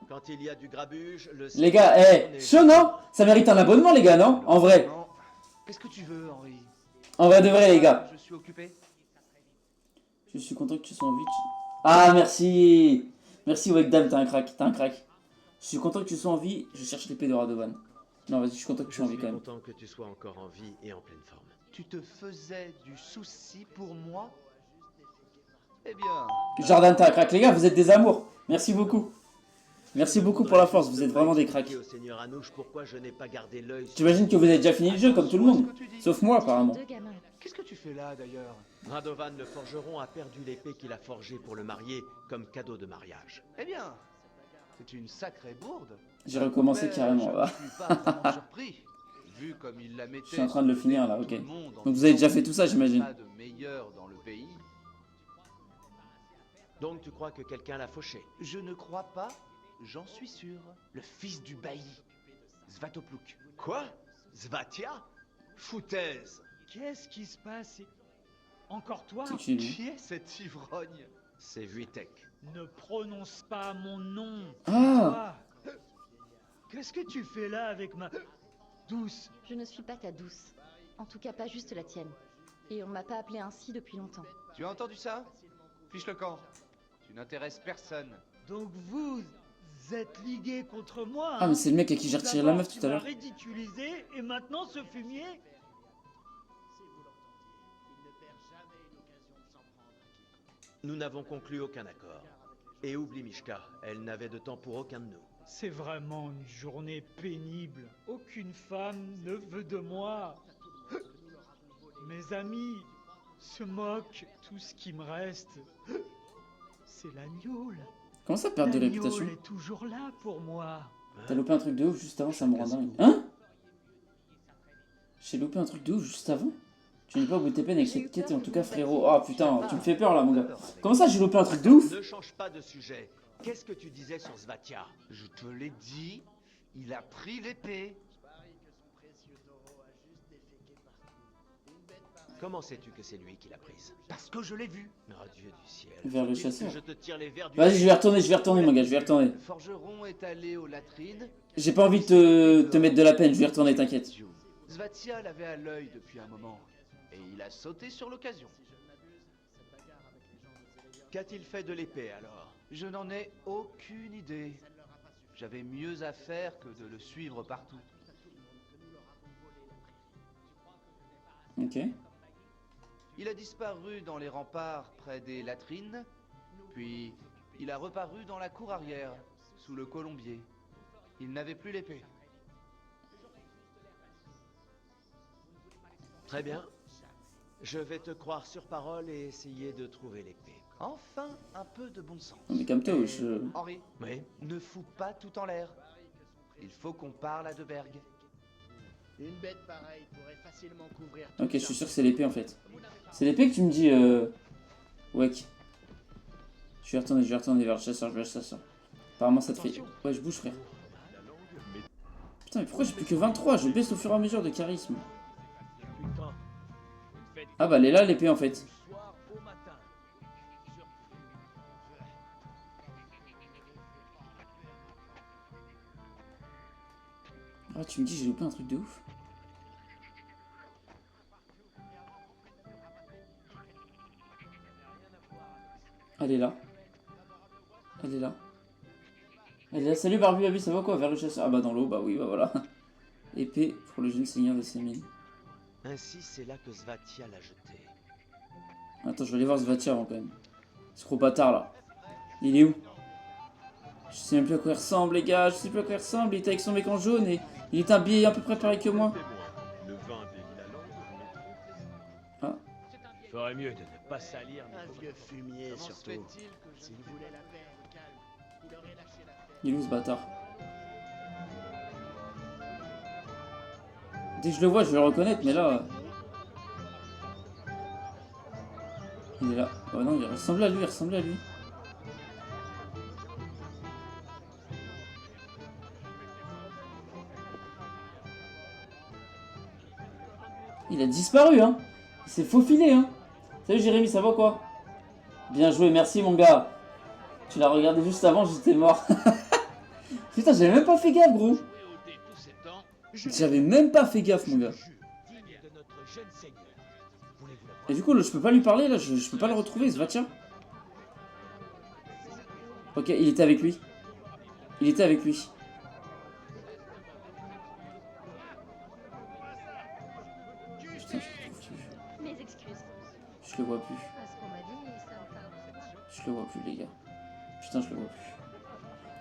Quand il y a du grabuge, le... Les gars, chaud, non? Ça mérite un abonnement, les gars, non? En vrai. Qu'est-ce que tu veux, Henri? En vrai de vrai, les gars. Je suis occupé. Je suis content que tu sois en vie. Ah, merci. Merci, Wekdam, t'as un crack, Je suis content que tu sois en vie. Je cherche l'épée de Radovan. Non, vas-y, je suis content que tu sois en vie quand même. Je suis content que tu sois encore en vie et en pleine forme. Tu te faisais du souci pour moi? Eh bien... Jordan, t'as un crack. Les gars, vous êtes des amours. Merci beaucoup. Merci beaucoup pour la force, vous êtes vraiment des cracks. Au Seigneur Anouche, pourquoi je n'ai pas gardé l'œil sur... J'imagine que vous avez déjà fini le jeu, comme tout le monde. Sauf moi, apparemment. Qu'est-ce que tu fais là, d'ailleurs? Radovan le forgeron a perdu l'épée qu'il a forgée pour le marier comme cadeau de mariage. Eh bien, c'est une sacrée bourde. J'ai recommencé carrément, Je là. ne suis pas vraiment surpris, vu comme il la mettait. Je suis en train de le finir, là, ok. tout le monde en Donc vous avez déjà disant fait tout ça, qu'il n'y a j'imagine. pas de meilleur dans le pays. Donc tu crois que quelqu'un l'a fauché? Je ne crois pas, j'en suis sûr. Le fils du bailli, Svatopluk. Quoi? Svatia? Foutaise! Qu'est-ce qui se passe? Encore toi? C'est qui, lui? Qui est cet ivrogne? C'est Vuitek. Ne prononce pas mon nom. Ah! Toi. Qu'est-ce que tu fais là avec ma douce? Je ne suis pas ta douce. En tout cas, pas juste la tienne. Et on m'a pas appelé ainsi depuis longtemps. Tu as entendu ça? Fiche le camp. Tu n'intéresses personne. Donc vous êtes ligués contre moi? Ah, mais c'est le mec à qui j'ai retiré la meuf tout à l'heure. Ridiculisé et maintenant ce fumier? Nous n'avons conclu aucun accord. Et oublie Mishka, elle n'avait de temps pour aucun de nous. C'est vraiment une journée pénible. Aucune femme ne veut de moi. Mes amis se moquent. Tout ce qui me reste, c'est l'agneau. Comment ça, perdre de réputation? L'agneau est toujours là pour moi. T'as loupé un truc de ouf juste avant, ça me rend dingue. Hein? J'ai loupé un truc de ouf juste avant? Tu n'es pas au bout de tes peines avec cette quête, et en tout cas, frérot. Oh putain, tu me fais peur là, mon gars. Comment ça, j'ai loupé un truc de ouf? Ne change pas de sujet. Qu'est-ce que tu disais sur Svatia? Je te l'ai dit, il a pris l'épée. Comment sais-tu que c'est lui qui l'a prise? Parce que je l'ai vu. Oh Dieu du ciel. Vers le chasseur. Je te tire les vers du... Vas-y, je vais retourner, mon gars, je vais retourner. Le forgeron est allé aux latrines. J'ai pas envie de te mettre de la peine, je vais retourner, t'inquiète. Svatia l'avait à l'œil depuis un moment. Et il a sauté sur l'occasion. Qu'a-t-il fait de l'épée alors? Je n'en ai aucune idée. J'avais mieux à faire que de le suivre partout. Ok. Il a disparu dans les remparts près des latrines, puis il a reparu dans la cour arrière, sous le colombier. Il n'avait plus l'épée. Très bien. Je vais te croire sur parole et essayer de trouver l'épée. Enfin, un peu de bon sens. Non mais calme-toi, wesh. Henri, oui. Ne fous pas tout en l'air. Il faut qu'on parle à Deberg. Une bête pareille pourrait facilement couvrir. Ok, je suis sûr que c'est l'épée en fait. C'est l'épée que tu me dis, Weck. Je vais retourner vers le chasseur, je vais vers le chasseur. Apparemment ça te fait... Ouais, je bouge, frère. Putain, mais pourquoi j'ai plus que 23? Je baisse au fur et à mesure de charisme. Ah bah elle est là, l'épée en fait. Ah, tu me dis j'ai loupé un truc de ouf. Elle est là. Elle est là. Elle est là. Salut Barbu, Babu, ça va quoi? Vers le chasseur. Ah bah dans l'eau, bah oui, bah voilà. Épée pour le jeune seigneur de Sémine. Ainsi, c'est là que Svatia l'a jeté. Attends, je vais aller voir Svatia avant quand même. Ce gros bâtard là. Il est où? Je sais même plus à quoi il ressemble, les gars. Je sais plus à quoi il ressemble. Il était avec son mec en jaune et il est habillé à peu près pareil que moi. Ah. Il ferait mieux de ne pas salir. Un vieux fumier surtout. S'il voulait la paix et le calme, il aurait lâché l'affaire. Il est où ce bâtard? Dès que je le vois, je vais le reconnaître, mais là... Il est là. Oh non, il ressemble à lui, Il a disparu, hein. Il s'est faufilé, hein. Salut Jérémy, ça va quoi? Bien joué, merci mon gars. Tu l'as regardé juste avant, j'étais mort. Putain, j'avais même pas fait gaffe, gros. J'avais même pas fait gaffe, mon gars. Et du coup, là, je peux pas lui parler, là, je peux pas le retrouver, Svatia. Ok, il était avec lui. Il était avec lui. Putain, Mes excuses. je le vois plus. À ce qu'on m'a dit, c'est enfin... Je le vois plus, les gars. Putain, je le vois plus.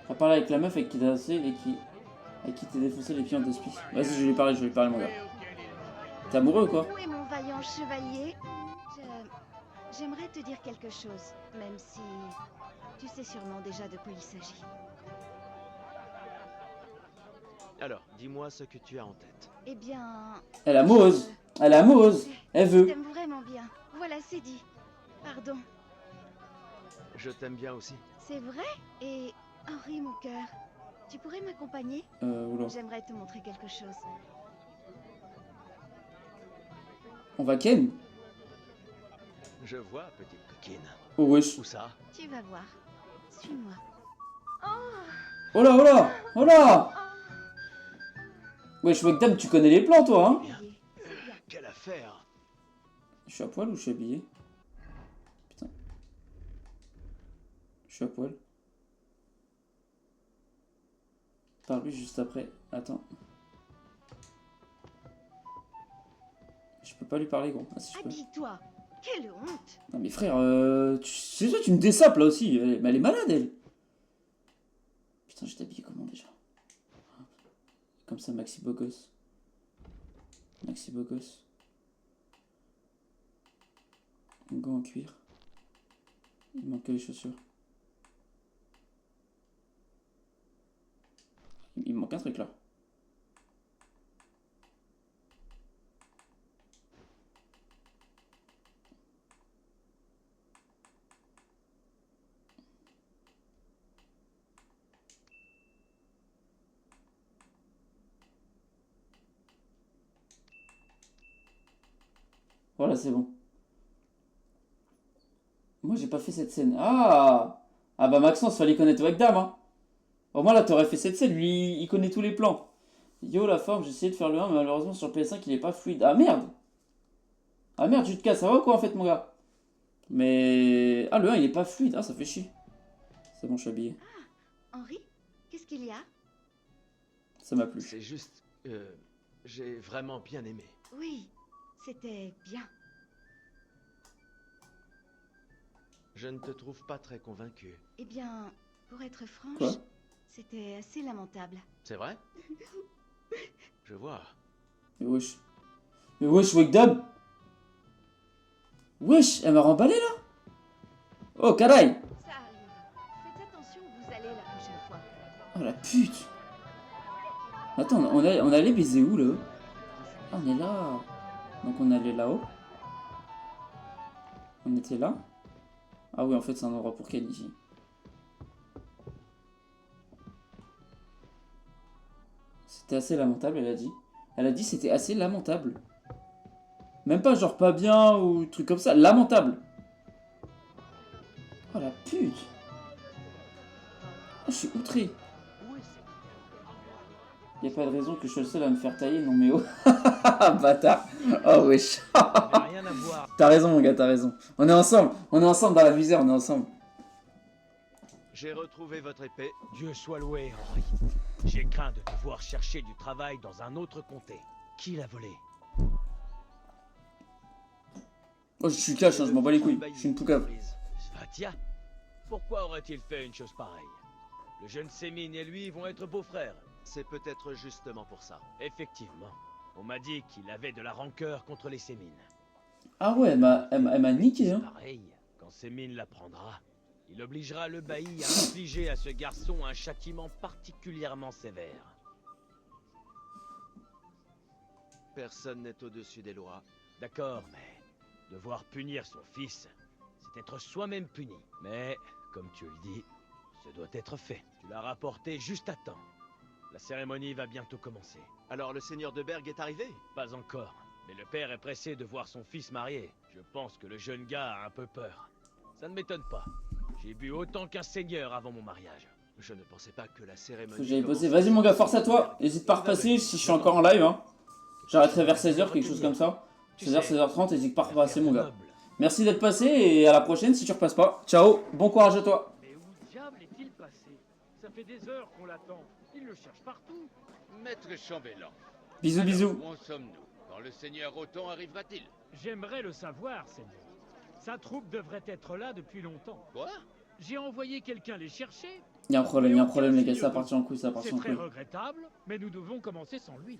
On va parler avec la meuf avec qui t'as dansé et qui... avec qui t'es défoncé les pieds en d'esprit. Vas-y, je vais lui parler, mon gars. T'es amoureux ou quoi? Où est mon vaillant chevalier? J'aimerais te dire quelque chose, même si tu sais sûrement déjà de quoi il s'agit. Alors, dis-moi ce que tu as en tête. Eh bien... Elle est amoureuse. Elle est amoureuse. Elle Je veut. t'aime vraiment bien. Voilà, c'est dit. Pardon. Je t'aime bien aussi. C'est vrai? Et Henri, mon cœur, tu pourrais m'accompagner? Oula. J'aimerais te montrer quelque chose. On va ken? Je vois, petite coquine. Oh wesh. Où ça? Tu vas voir. Suis-moi. Oh là, oh là, oh là. Wesh, Wekdam, tu connais les plans, toi, hein? Quelle affaire! Je suis à poil ou je suis habillé? Putain. Je suis à poil. Parle-lui juste après. Attends. Je peux pas lui parler, gros. Ah, si je peux. Habille-toi. Quelle honte! Non mais frère, c'est toi, tu me dessapes là aussi. Mais elle est malade, elle. Putain, je t'habille comment déjà? Comme ça, Maxi Bogos. Maxi Bogos. Un gant en cuir. Il manque que les chaussures. Il me manque un truc là. Voilà, c'est bon. Moi, j'ai pas fait cette scène. Ah! Ah bah Maxence, fallait connaître Wagdam, hein. Au moins là, t'aurais fait cette scène. Lui, il connaît tous les plans. Yo, la forme, j'ai essayé de faire le 1, mais malheureusement, sur le PS5, il est pas fluide. Ah merde! Ah merde, tu te casses, ça va quoi en fait, mon gars? Mais... Ah, le 1, il est pas fluide. Ah, ça fait chier. C'est bon, je suis habillé. Henri, qu'est-ce qu'il y a? Ça m'a plu. C'est juste... j'ai vraiment bien aimé. Oui, c'était bien. Je ne te trouve pas très convaincu. Eh bien, pour être franche, Quoi? c'était assez lamentable. C'est vrai? Je vois. Mais wesh. Mais wesh, Wagdam! Wesh, elle m'a remballé là? Oh, caray! Ça arrive. Faites attention où vous allez la prochaine fois. Oh la pute! Attends, on allait baiser où là? Ah, on est là. Donc on allait là-haut. On était là. Ah oui, en fait, c'est un endroit pour Ken ici. C'était assez lamentable, elle a dit. Elle a dit c'était assez lamentable. Même pas genre pas bien ou truc comme ça. Lamentable. Oh la pute. Oh, je suis outré. Y a pas de raison que je sois le seul à me faire tailler, non mais oh. Bâtard. Oh wesh. T'as raison mon gars, t'as raison. On est ensemble dans la misère, on est ensemble. J'ai retrouvé votre épée. Dieu soit loué, Henri. J'ai craint de devoir chercher du travail dans un autre comté. Qui l'a volé? Oh, je suis cash, hein, je m'en bats les couilles. Je suis une poucave. Svatia? Pourquoi aurait-il fait une chose pareille? Le jeune Sémine et lui vont être beaux-frères. C'est peut-être justement pour ça. Effectivement. On m'a dit qu'il avait de la rancœur contre les Sémines. Ah ouais, elle m'a niqué, hein. Pareil, quand Sémine l'apprendra, il obligera le bailli à infliger à ce garçon un châtiment particulièrement sévère. Personne n'est au-dessus des lois. D'accord, mais devoir punir son fils, c'est être soi-même puni. Mais, comme tu le dis, ce doit être fait. Tu l'as rapporté juste à temps. La cérémonie va bientôt commencer. Alors le seigneur de Berg est arrivé? Pas encore, mais le père est pressé de voir son fils marié. Je pense que le jeune gars a un peu peur. Ça ne m'étonne pas. J'ai bu autant qu'un seigneur avant mon mariage. Je ne pensais pas que la cérémonie... Faut que j'aille bosser. Vas-y mon gars, force à toi. N'hésite pas à repasser si je suis encore en live, hein. J'arrêterai vers 16h, quelque chose comme ça. 16h, 16h30, n'hésite pas à repasser mon gars. Merci d'être passé et à la prochaine si tu repasses pas. Ciao, bon courage à toi. Mais où diable est-il passé? Ça fait des heures qu'on l'attend. Il le cherche partout. Maître Chambellan. Bisous, bisous. Où en sommes-nous? Quand le seigneur Othon arrivera-t-il? J'aimerais le savoir, seigneur. Sa troupe devrait être là depuis longtemps. Quoi? J'ai envoyé quelqu'un les chercher. Il y a un problème les gars, ça appartient en couille, ça appartient en C'est très couille. regrettable, mais nous devons commencer sans lui.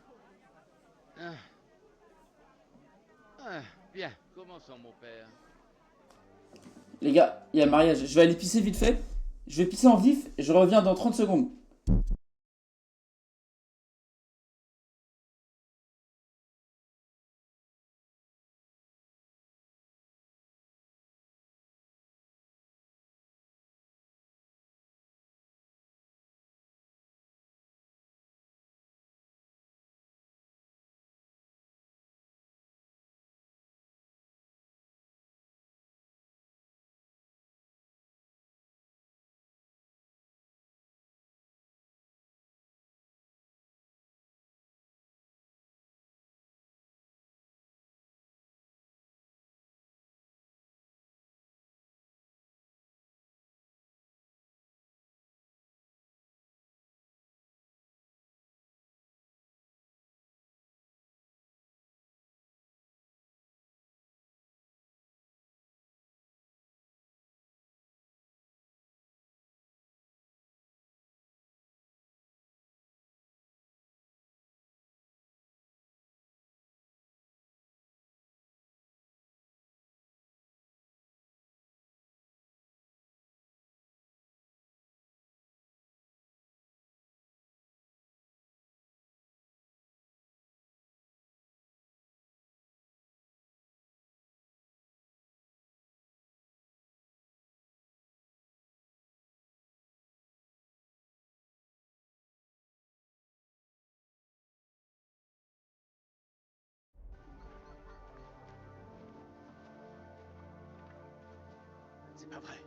Bien, commençons mon père. Les gars, il y a le mariage. Je vais aller pisser vite fait. Je vais pisser en vif et je reviens dans 30 secondes. pas vrai.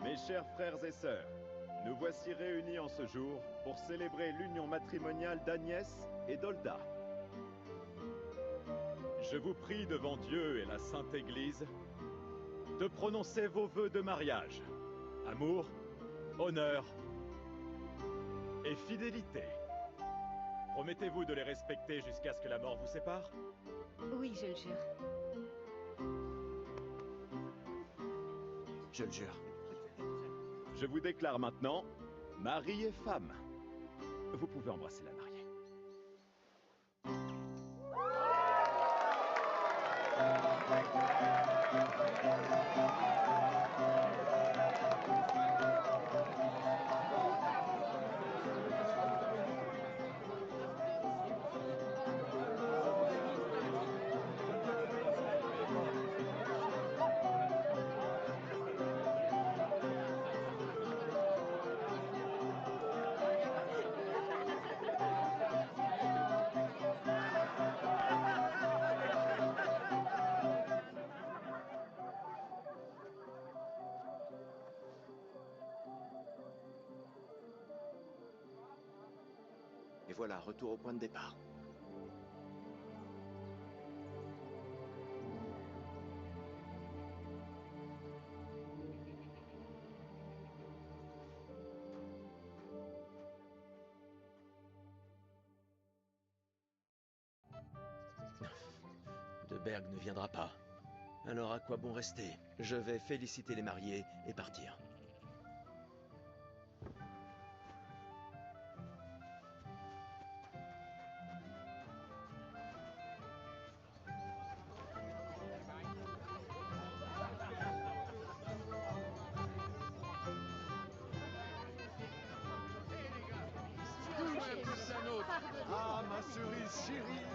Mes chers frères et sœurs, nous voici réunis en ce jour pour célébrer l'union matrimoniale d'Agnès et d'Olda. Je vous prie devant Dieu et la Sainte Église de prononcer vos vœux de mariage. Amour, honneur et fidélité. Promettez-vous de les respecter jusqu'à ce que la mort vous sépare? Oui, je le jure. Je le jure. Je vous déclare maintenant mari et femme. Vous pouvez embrasser la mariée. Et voilà, retour au point de départ. De Berg ne viendra pas. Alors à quoi bon rester? Je vais féliciter les mariés et partir. Ah, ma cerise chérie!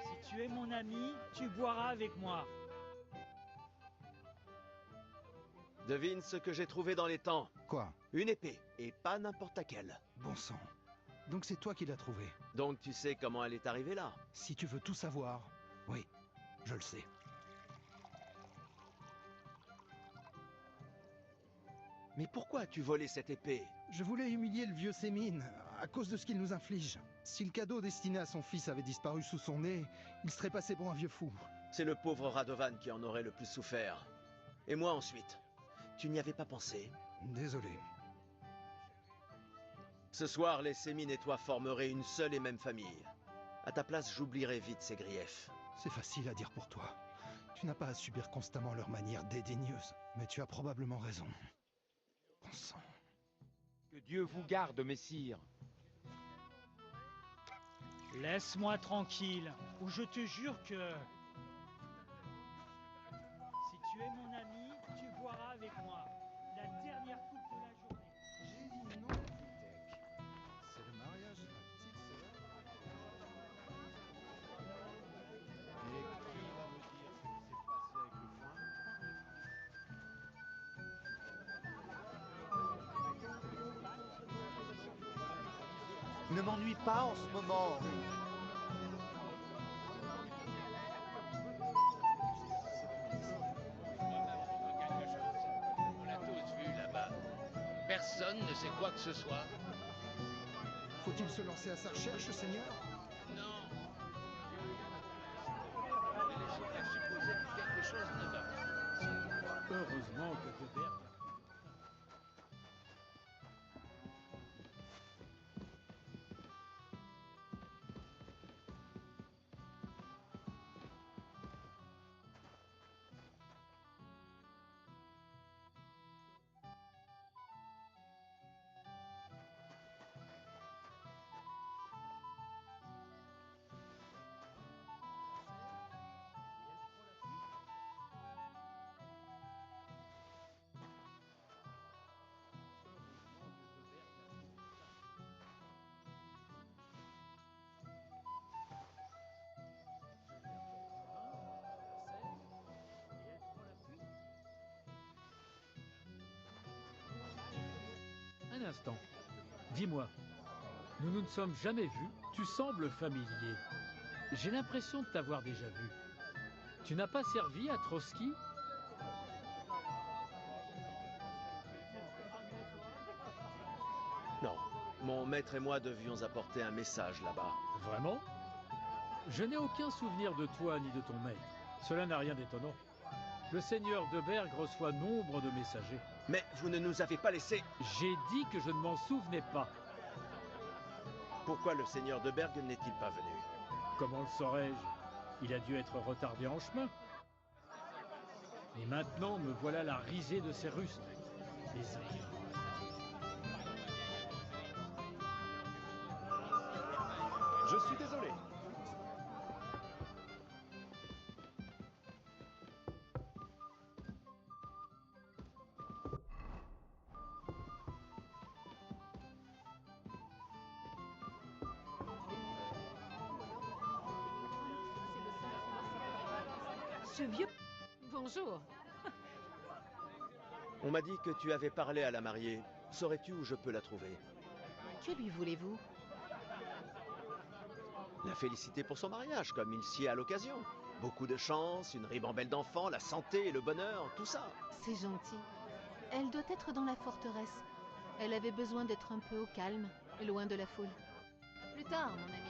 Si tu es mon ami, tu boiras avec moi. Devine ce que j'ai trouvé dans les temps. Quoi? Une épée, et pas n'importe laquelle. Bon sang. Donc c'est toi qui l'as trouvée. Donc tu sais comment elle est arrivée là? Si tu veux tout savoir, oui, je le sais. Mais pourquoi as-tu volé cette épée? Je voulais humilier le vieux Sémine, à cause de ce qu'il nous inflige. Si le cadeau destiné à son fils avait disparu sous son nez, il serait passé pour un vieux fou. C'est le pauvre Radovan qui en aurait le plus souffert. Et moi ensuite. Tu n'y avais pas pensé? Désolé. Ce soir, les Sémines et toi formeraient une seule et même famille. À ta place, j'oublierai vite ces griefs. C'est facile à dire pour toi. Tu n'as pas à subir constamment leur manière dédaigneuse. Mais tu as probablement raison. Bon sang. Que Dieu vous garde, messire. Laisse-moi tranquille, ou je te jure que... Si tu es mon ami, tu boiras avec moi. La dernière coupe de la journée. J'ai dit non, Vitek. C'est le mariage de ma petite sœur. Et qui va me dire ce qui s'est passé avec le foin? Ne m'ennuie pas en ce moment. On l'a tous vu là-bas. ce soir? Faut-il se lancer à sa recherche, Seigneur? Non. Mais laissez faire supposer que quelque chose ne va pas. Heureusement que Debert... Un instant. Dis-moi, nous ne nous sommes jamais vus, tu sembles familier. J'ai l'impression de t'avoir déjà vu. Tu n'as pas servi à Trotsky? Non, mon maître et moi devions apporter un message là-bas. Vraiment? Je n'ai aucun souvenir de toi ni de ton maître. Cela n'a rien d'étonnant. Le seigneur de Berg reçoit nombre de messagers. Mais vous ne nous avez pas laissé... J'ai dit que je ne m'en souvenais pas. Pourquoi le seigneur de Berg n'est-il pas venu? Comment le saurais-je? Il a dû être retardé en chemin. Et maintenant, me voilà la risée de ces Russes. Les aïeux. Je suis désolé. Ce vieux... Bonjour. On m'a dit que tu avais parlé à la mariée. Saurais-tu où je peux la trouver? Que lui voulez-vous? La féliciter pour son mariage, comme il s'y est à l'occasion. Beaucoup de chance, une ribambelle d'enfants, la santé et le bonheur, tout ça. C'est gentil. Elle doit être dans la forteresse. Elle avait besoin d'être un peu au calme, loin de la foule. Plus tard, mon ami.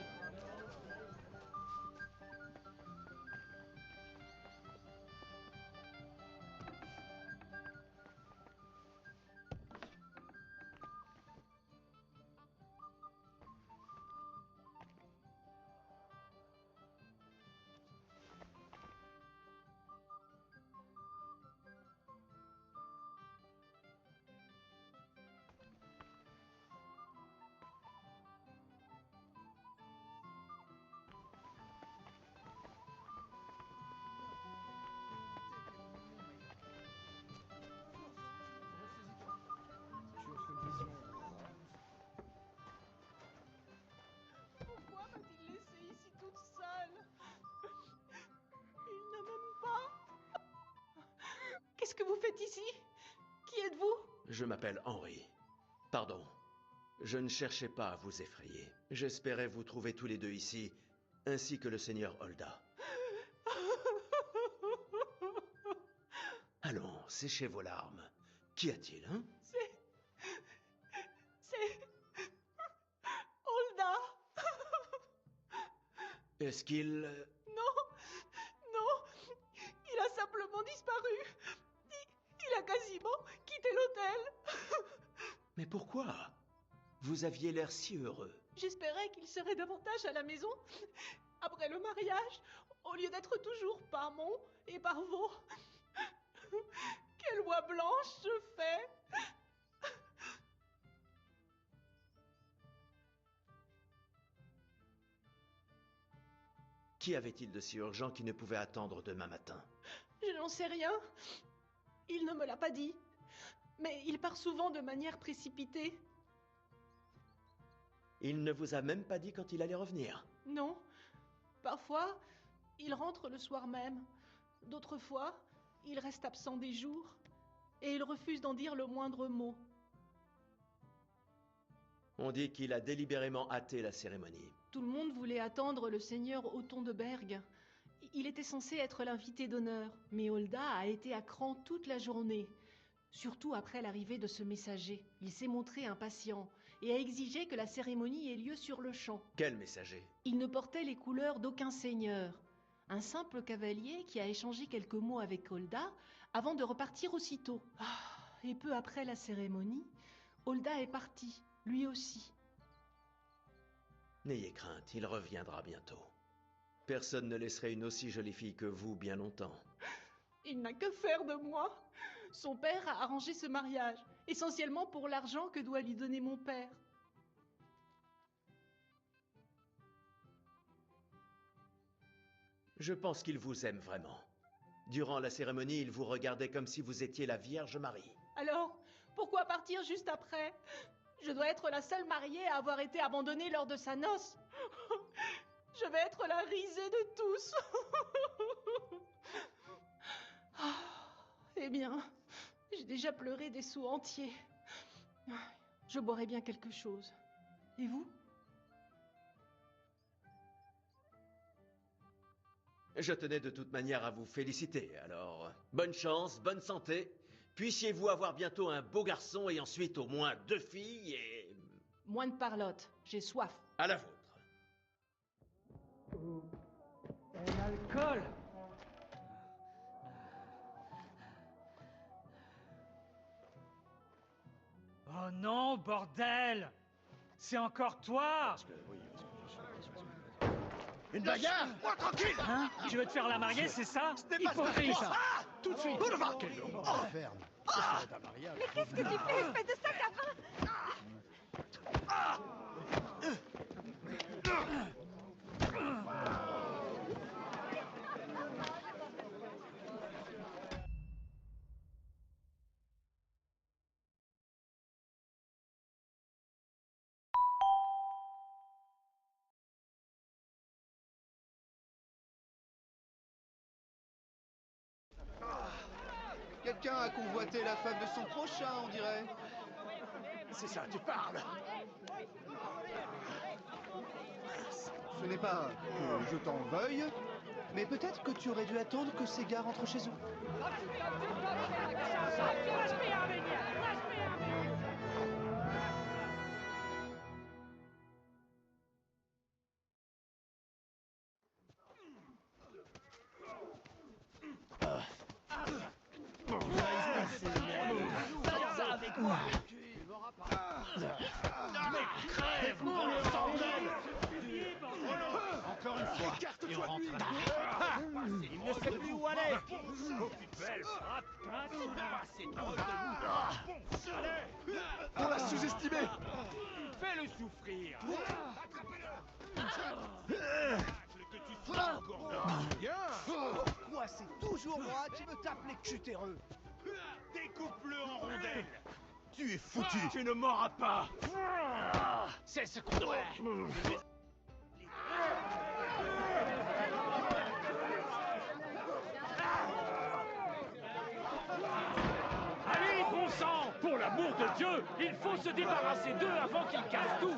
Pourquoi m'a-t-il laissée ici toute seule? Il ne m'aime pas. Qu'est-ce que vous faites ici? Qui êtes-vous? Je m'appelle Henri. Pardon. Je ne cherchais pas à vous effrayer. J'espérais vous trouver tous les deux ici, ainsi que le seigneur Holda. Allons, séchez vos larmes. Qu'y a-t-il, hein? C'est... Holda. Est-ce qu'il... Non, il a simplement disparu. Il a quasiment quitté l'hôtel. Mais pourquoi? Vous aviez l'air si heureux. J'espérais qu'il serait davantage à la maison après le mariage, au lieu d'être toujours par mon et par vos. Quelle oie blanche je fais! Qu'y avait-il de si urgent qui ne pouvait attendre demain matin? Je n'en sais rien. Il ne me l'a pas dit. Mais il part souvent de manière précipitée. Il ne vous a même pas dit quand il allait revenir? Non. Parfois, il rentre le soir même. D'autres fois, il reste absent des jours. Et il refuse d'en dire le moindre mot. On dit qu'il a délibérément hâté la cérémonie. Tout le monde voulait attendre le seigneur Othon de Berg. Il était censé être l'invité d'honneur, mais Holda a été à cran toute la journée. Surtout après l'arrivée de ce messager. Il s'est montré impatient et a exigé que la cérémonie ait lieu sur le champ. Quel messager? Il ne portait les couleurs d'aucun seigneur. Un simple cavalier qui a échangé quelques mots avec Holda avant de repartir aussitôt. Et peu après la cérémonie, Holda est parti, lui aussi. N'ayez crainte, il reviendra bientôt. Personne ne laisserait une aussi jolie fille que vous bien longtemps. Il n'a que faire de moi. Son père a arrangé ce mariage, essentiellement pour l'argent que doit lui donner mon père. Je pense qu'il vous aime vraiment. Durant la cérémonie, il vous regardait comme si vous étiez la Vierge Marie. Alors, pourquoi partir juste après? Je dois être la seule mariée à avoir été abandonnée lors de sa noce. Je vais être la risée de tous. Eh bien, j'ai déjà pleuré des seaux entiers. Je boirai bien quelque chose. Et vous? Je tenais de toute manière à vous féliciter, alors bonne chance, bonne santé. Puissiez-vous avoir bientôt un beau garçon et ensuite au moins 2 filles et... Moins de parlotte, j'ai soif. À la vôtre. L'alcool! Oh non, bordel! C'est encore toi! Une bagarre? Moi tranquille! Hein? Je veux te faire la mariée, c'est ça? Hypocrite! Tout de suite! Ferme. Mais qu'est-ce que tu fais, espèce de sac à vin? Quelqu'un a convoité la femme de son prochain, on dirait. C'est ça, tu parles. Ce n'est pas que je t'en veuille, mais peut-être que tu aurais dû attendre que ces gars rentrent chez eux. Mais crève, mon bordel! Encore une fois, et on rentre à il ne sait plus où aller! Belle frappe! On l'a sous-estimé! Fais-le souffrir! Que tu sois encore bien! Pourquoi c'est toujours moi qui me tape les cutéreux? Découpe-le en rondelles! Tu es foutu! Tu ne m'auras pas! C'est ce qu'on doit! Allez, bon sang! Pour l'amour de Dieu, il faut se débarrasser d'eux avant qu'ils cassent tout!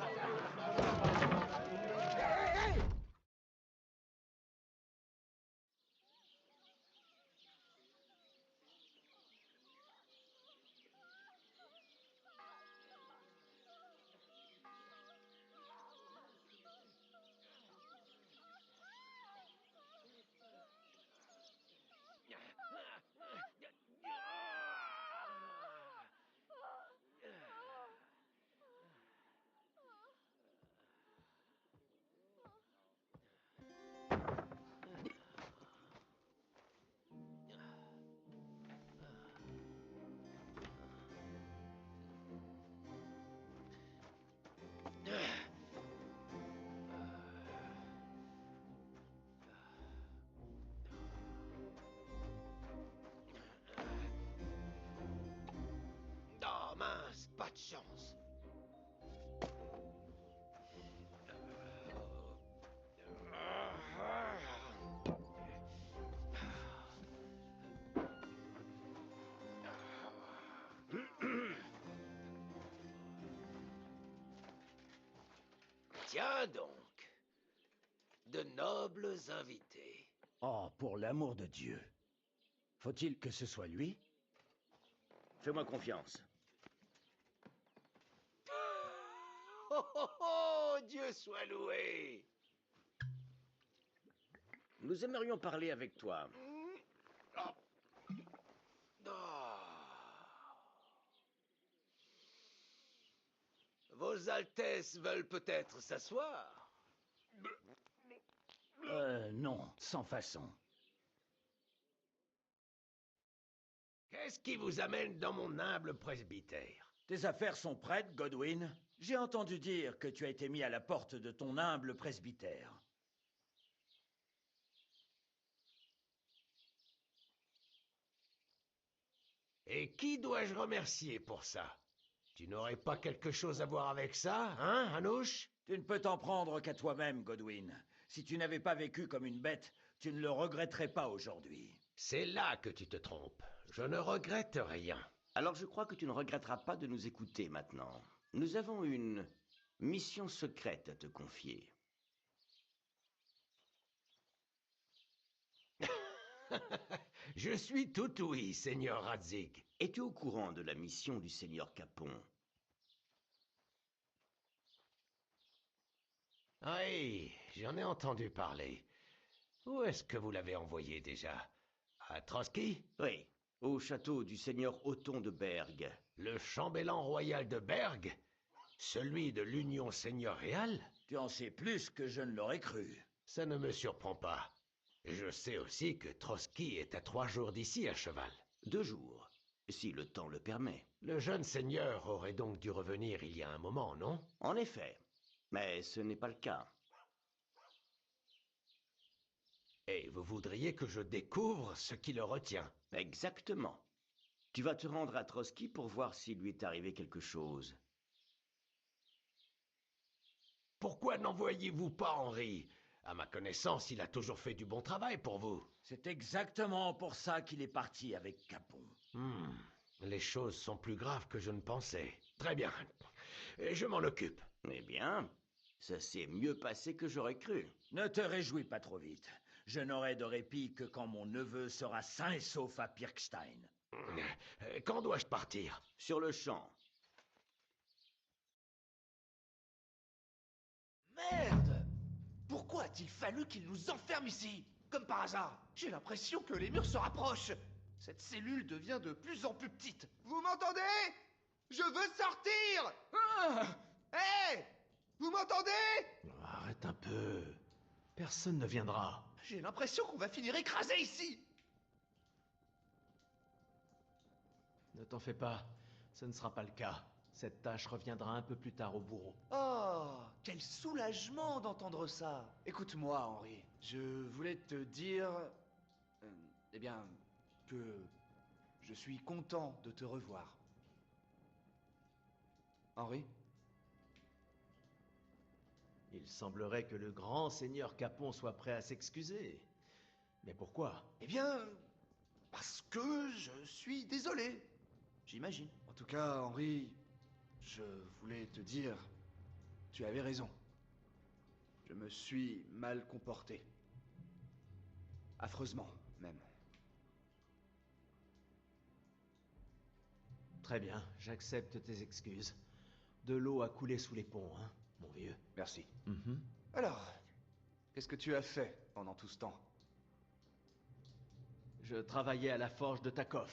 Oh mince, pas de chance. Tiens donc. De nobles invités. Oh, pour l'amour de Dieu. Faut-il que ce soit lui? Fais-moi confiance. Oh, oh, oh, Dieu soit loué! Nous aimerions parler avec toi. Vos Altesses veulent peut-être s'asseoir? Non, sans façon. Qu'est-ce qui vous amène dans mon humble presbytère? Tes affaires sont prêtes, Godwin? J'ai entendu dire que tu as été mis à la porte de ton humble presbytère. Et qui dois-je remercier pour ça? Tu n'aurais pas quelque chose à voir avec ça, hein, Anouche? Tu ne peux t'en prendre qu'à toi-même, Godwin. Si tu n'avais pas vécu comme une bête, tu ne le regretterais pas aujourd'hui. C'est là que tu te trompes. Je ne regrette rien. Alors je crois que tu ne regretteras pas de nous écouter maintenant. Nous avons une mission secrète à te confier. Je suis tout ouïe, Seigneur Radzig. Es-tu au courant de la mission du Seigneur Capon? Oui, j'en ai entendu parler. Où est-ce que vous l'avez envoyé déjà? À Trotsky? Oui, au château du Seigneur Othon de Berg. Le chambellan royal de Berg? Celui de l'Union seigneuriale? Tu en sais plus que je ne l'aurais cru. Ça ne me surprend pas. Je sais aussi que Trotsky est à 3 jours d'ici à cheval. 2 jours, si le temps le permet. Le jeune seigneur aurait donc dû revenir il y a un moment, non? En effet, mais ce n'est pas le cas. Et vous voudriez que je découvre ce qui le retient? Exactement. Tu vas te rendre à Trotsky pour voir s'il lui est arrivé quelque chose. Pourquoi n'envoyez-vous pas Henri? À ma connaissance, il a toujours fait du bon travail pour vous. C'est exactement pour ça qu'il est parti avec Capon. Les choses sont plus graves que je ne pensais. Très bien. Je m'en occupe. Eh bien, ça s'est mieux passé que j'aurais cru. Ne te réjouis pas trop vite. Je n'aurai de répit que quand mon neveu sera sain et sauf à Pirkstein. Quand dois-je partir? Sur le champ. Merde! Pourquoi a-t-il fallu qu'il nous enferme ici? Comme par hasard, j'ai l'impression que les murs se rapprochent. Cette cellule devient de plus en plus petite. Vous m'entendez? Je veux sortir! Hé! Vous m'entendez? Arrête un peu. Personne ne viendra. J'ai l'impression qu'on va finir écrasé ici. Ne t'en fais pas, ce ne sera pas le cas. Cette tâche reviendra un peu plus tard au bourreau. Oh, quel soulagement d'entendre ça. Écoute-moi, Henri. Je voulais te dire... eh bien, que je suis content de te revoir. Henri? Il semblerait que le grand seigneur Capon soit prêt à s'excuser. Mais pourquoi? Eh bien, parce que je suis désolé. J'imagine. En tout cas, Henri, je voulais te dire, tu avais raison. Je me suis mal comporté. Affreusement, même. Très bien, j'accepte tes excuses. De l'eau a coulé sous les ponts, hein, mon vieux. Merci. Alors, qu'est-ce que tu as fait pendant tout ce temps? Je travaillais à la forge de Takov.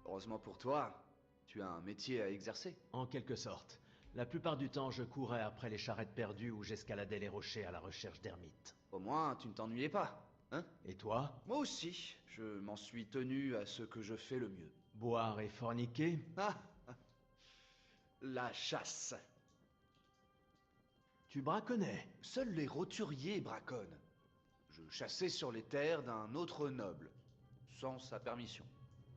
Heureusement pour toi, tu as un métier à exercer. En quelque sorte. La plupart du temps, je courais après les charrettes perdues ou j'escaladais les rochers à la recherche d'ermites. Au moins, tu ne t'ennuyais pas, hein? Et toi? Moi aussi, je m'en suis tenu à ce que je fais le mieux. Boire et forniquer? La chasse. Tu braconnais? Seuls les roturiers braconnent. Je chassais sur les terres d'un autre noble, sans sa permission,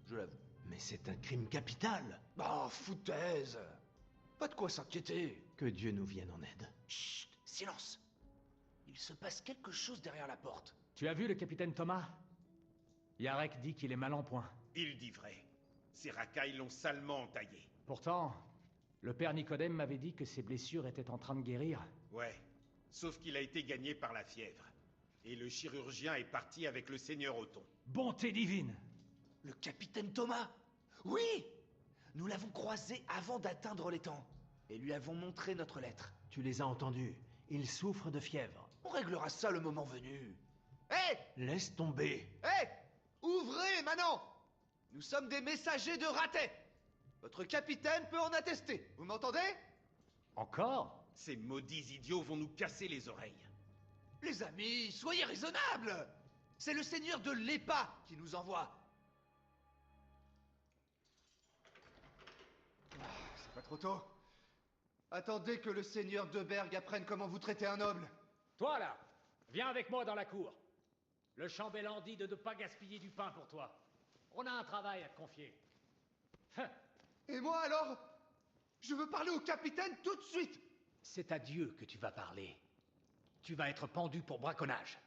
je l'avoue. Mais c'est un crime capital! Oh, foutaise! Pas de quoi s'inquiéter. Que Dieu nous vienne en aide. Chut, silence! Il se passe quelque chose derrière la porte. Tu as vu le capitaine Thomas? Yarek dit qu'il est mal en point. Il dit vrai. Ses racailles l'ont salement entaillé. Pourtant, le père Nicodème m'avait dit que ses blessures étaient en train de guérir. Ouais, sauf qu'il a été gagné par la fièvre. Et le chirurgien est parti avec le seigneur Othon. Bonté divine! Le capitaine Thomas? Oui! Nous l'avons croisé avant d'atteindre l'étang, et lui avons montré notre lettre. Tu les as entendus. Il souffre de fièvre. On réglera ça le moment venu. Hé! Laisse tomber. Hé! Ouvrez, Manon! Nous sommes des messagers de Ratet. Votre capitaine peut en attester. Vous m'entendez? Encore? Ces maudits idiots vont nous casser les oreilles. Les amis, soyez raisonnables! C'est le seigneur de l'Épa qui nous envoie. C'est pas trop tôt. Attendez que le seigneur de Berg apprenne comment vous traitez un noble. Toi là, viens avec moi dans la cour. Le chambellan dit de ne pas gaspiller du pain pour toi. On a un travail à te confier. Et moi alors? Je veux parler au capitaine tout de suite. C'est à Dieu que tu vas parler. Tu vas être pendu pour braconnage.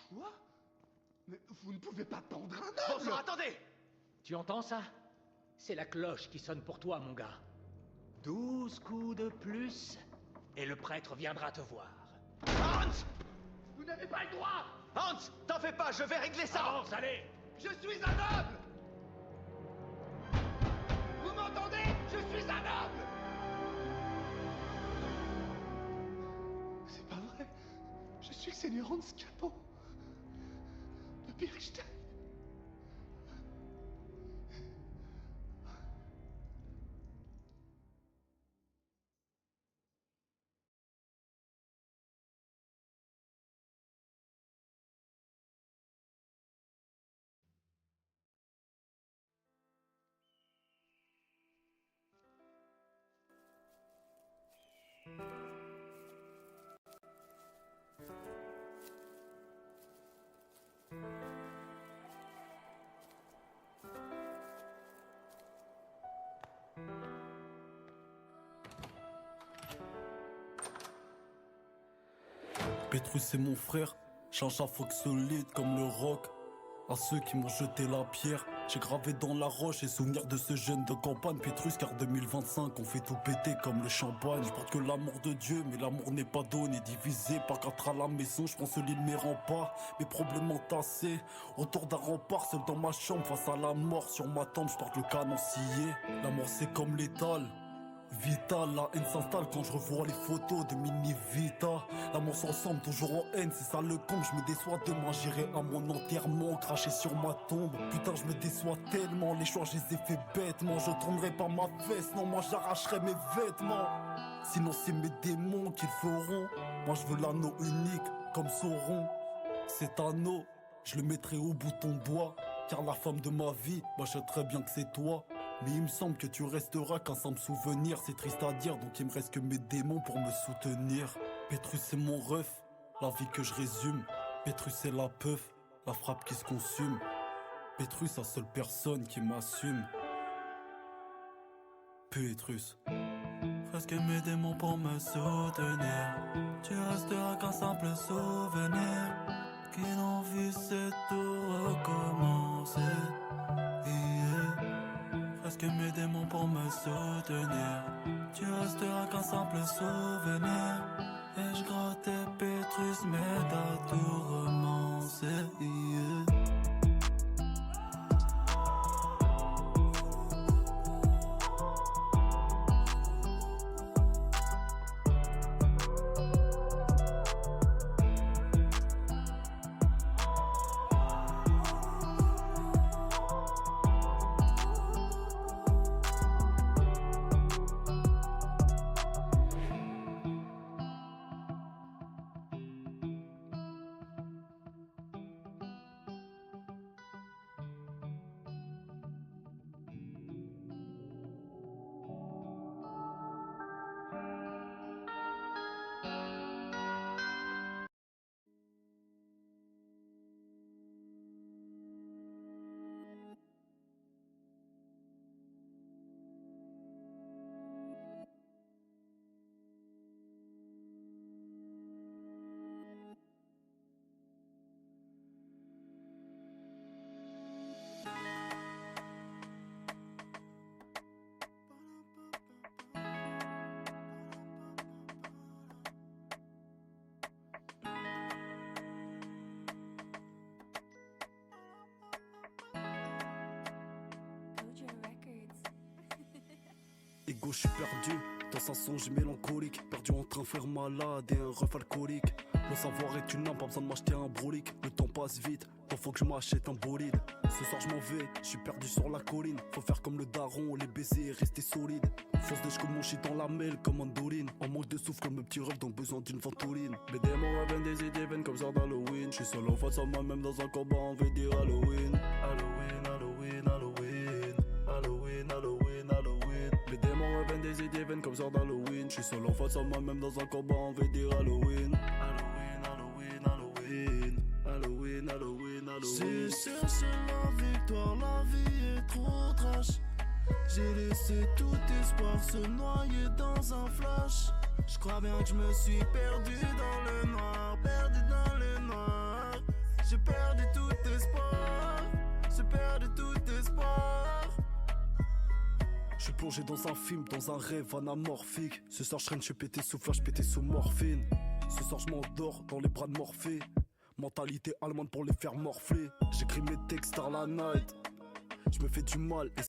Quoi? Mais vous ne pouvez pas pendre un noble! Bon, attendez! Tu entends ça? C'est la cloche qui sonne pour toi, mon gars. 12 coups de plus, et le prêtre viendra te voir. Hans! Vous n'avez pas le droit! Hans, t'en fais pas, je vais régler ça! Avance, allez! Je suis un noble! Vous m'entendez? Je suis un noble! C'est pas vrai. Je suis le seigneur Hans Capot de Pirkstein. Pétrus c'est mon frère, change à foc solide comme le roc. À ceux qui m'ont jeté la pierre, j'ai gravé dans la roche et souvenir de ce jeune de campagne. Pétrus car 2025 on fait tout péter comme le champagne. Je porte que l'amour de Dieu mais l'amour n'est pas donné. Divisé par 4 à la maison, je pense au lit de mes remparts. Mes problèmes entassés autour d'un rempart, seul dans ma chambre face à la mort. Sur ma tombe je porte le canon scié. La mort c'est comme l'étal, vital, la haine s'installe quand je revois les photos de Mini Vita. L'amour s'ensemble toujours en haine, c'est ça le con. Je me déçois demain, j'irai à mon enterrement, cracher sur ma tombe. Putain je me déçois tellement, les choix je les ai fait bêtement. Je tournerai pas ma veste, non moi j'arracherai mes vêtements. Sinon c'est mes démons qui le feront. Moi je veux l'anneau unique comme Sauron. Cet anneau, je le mettrai au bouton bois. Car la femme de ma vie, bah je sais très bien que c'est toi. Mais il me semble que tu resteras qu'un simple souvenir. C'est triste à dire, donc il me reste que mes démons pour me soutenir. Pétrus c'est mon ref, la vie que je résume. Pétrus c'est la peuf, la frappe qui se consume. Pétrus la seule personne qui m'assume. Pétrus. Presque mes démons pour me soutenir. Tu resteras qu'un simple souvenir. Qui n'en vit c'est tout recommencer. Presque mes démons pour me soutenir. Tu resteras qu'un simple souvenir. Et je grattais Pétrus mais t'as tout romancé. go, je suis perdu. Dans un songe mélancolique, perdu entre un frère malade et un ref alcoolique. Le savoir est une âme, pas besoin de m'acheter un brolique. Le temps passe vite, donc faut que je m'achète un bolide. Ce soir je m'en vais, je suis perdu sur la colline. Faut faire comme le daron, les baiser et rester solide. Fonce des comme mon shit dans la mêle comme Andoline. En manque de souffle comme un petit rêve, donc besoin d'une ventoline. Mes démons reviennent des idées vaines comme ça d'Halloween. Je suis seul en face à moi-même dans un combat, on veut dire Halloween. Halloween, Halloween, Halloween. Halloween, Halloween, Halloween. Les démons reviennent des idées vaines comme ça d'Halloween. Je suis seul en face à moi-même dans un combat, on veut dire Halloween. Halloween, Halloween, Halloween. Halloween, Halloween, Halloween. J'ai cherché la victoire, la vie est trop trash. J'ai laissé tout espoir se noyer dans un flash. Je crois bien que je me suis perdu dans le noir, perdu dans le noir. J'ai perdu tout espoir, j'ai perdu tout espoir. Je suis plongé dans un film, dans un rêve anamorphique. Ce soir je traîne, je suis pété sous flash, pété sous morphine. Ce soir je m'endors dans les bras de Morphée. Mentalité allemande pour les faire morfler. J'écris mes textes à la night. Je me fais du mal et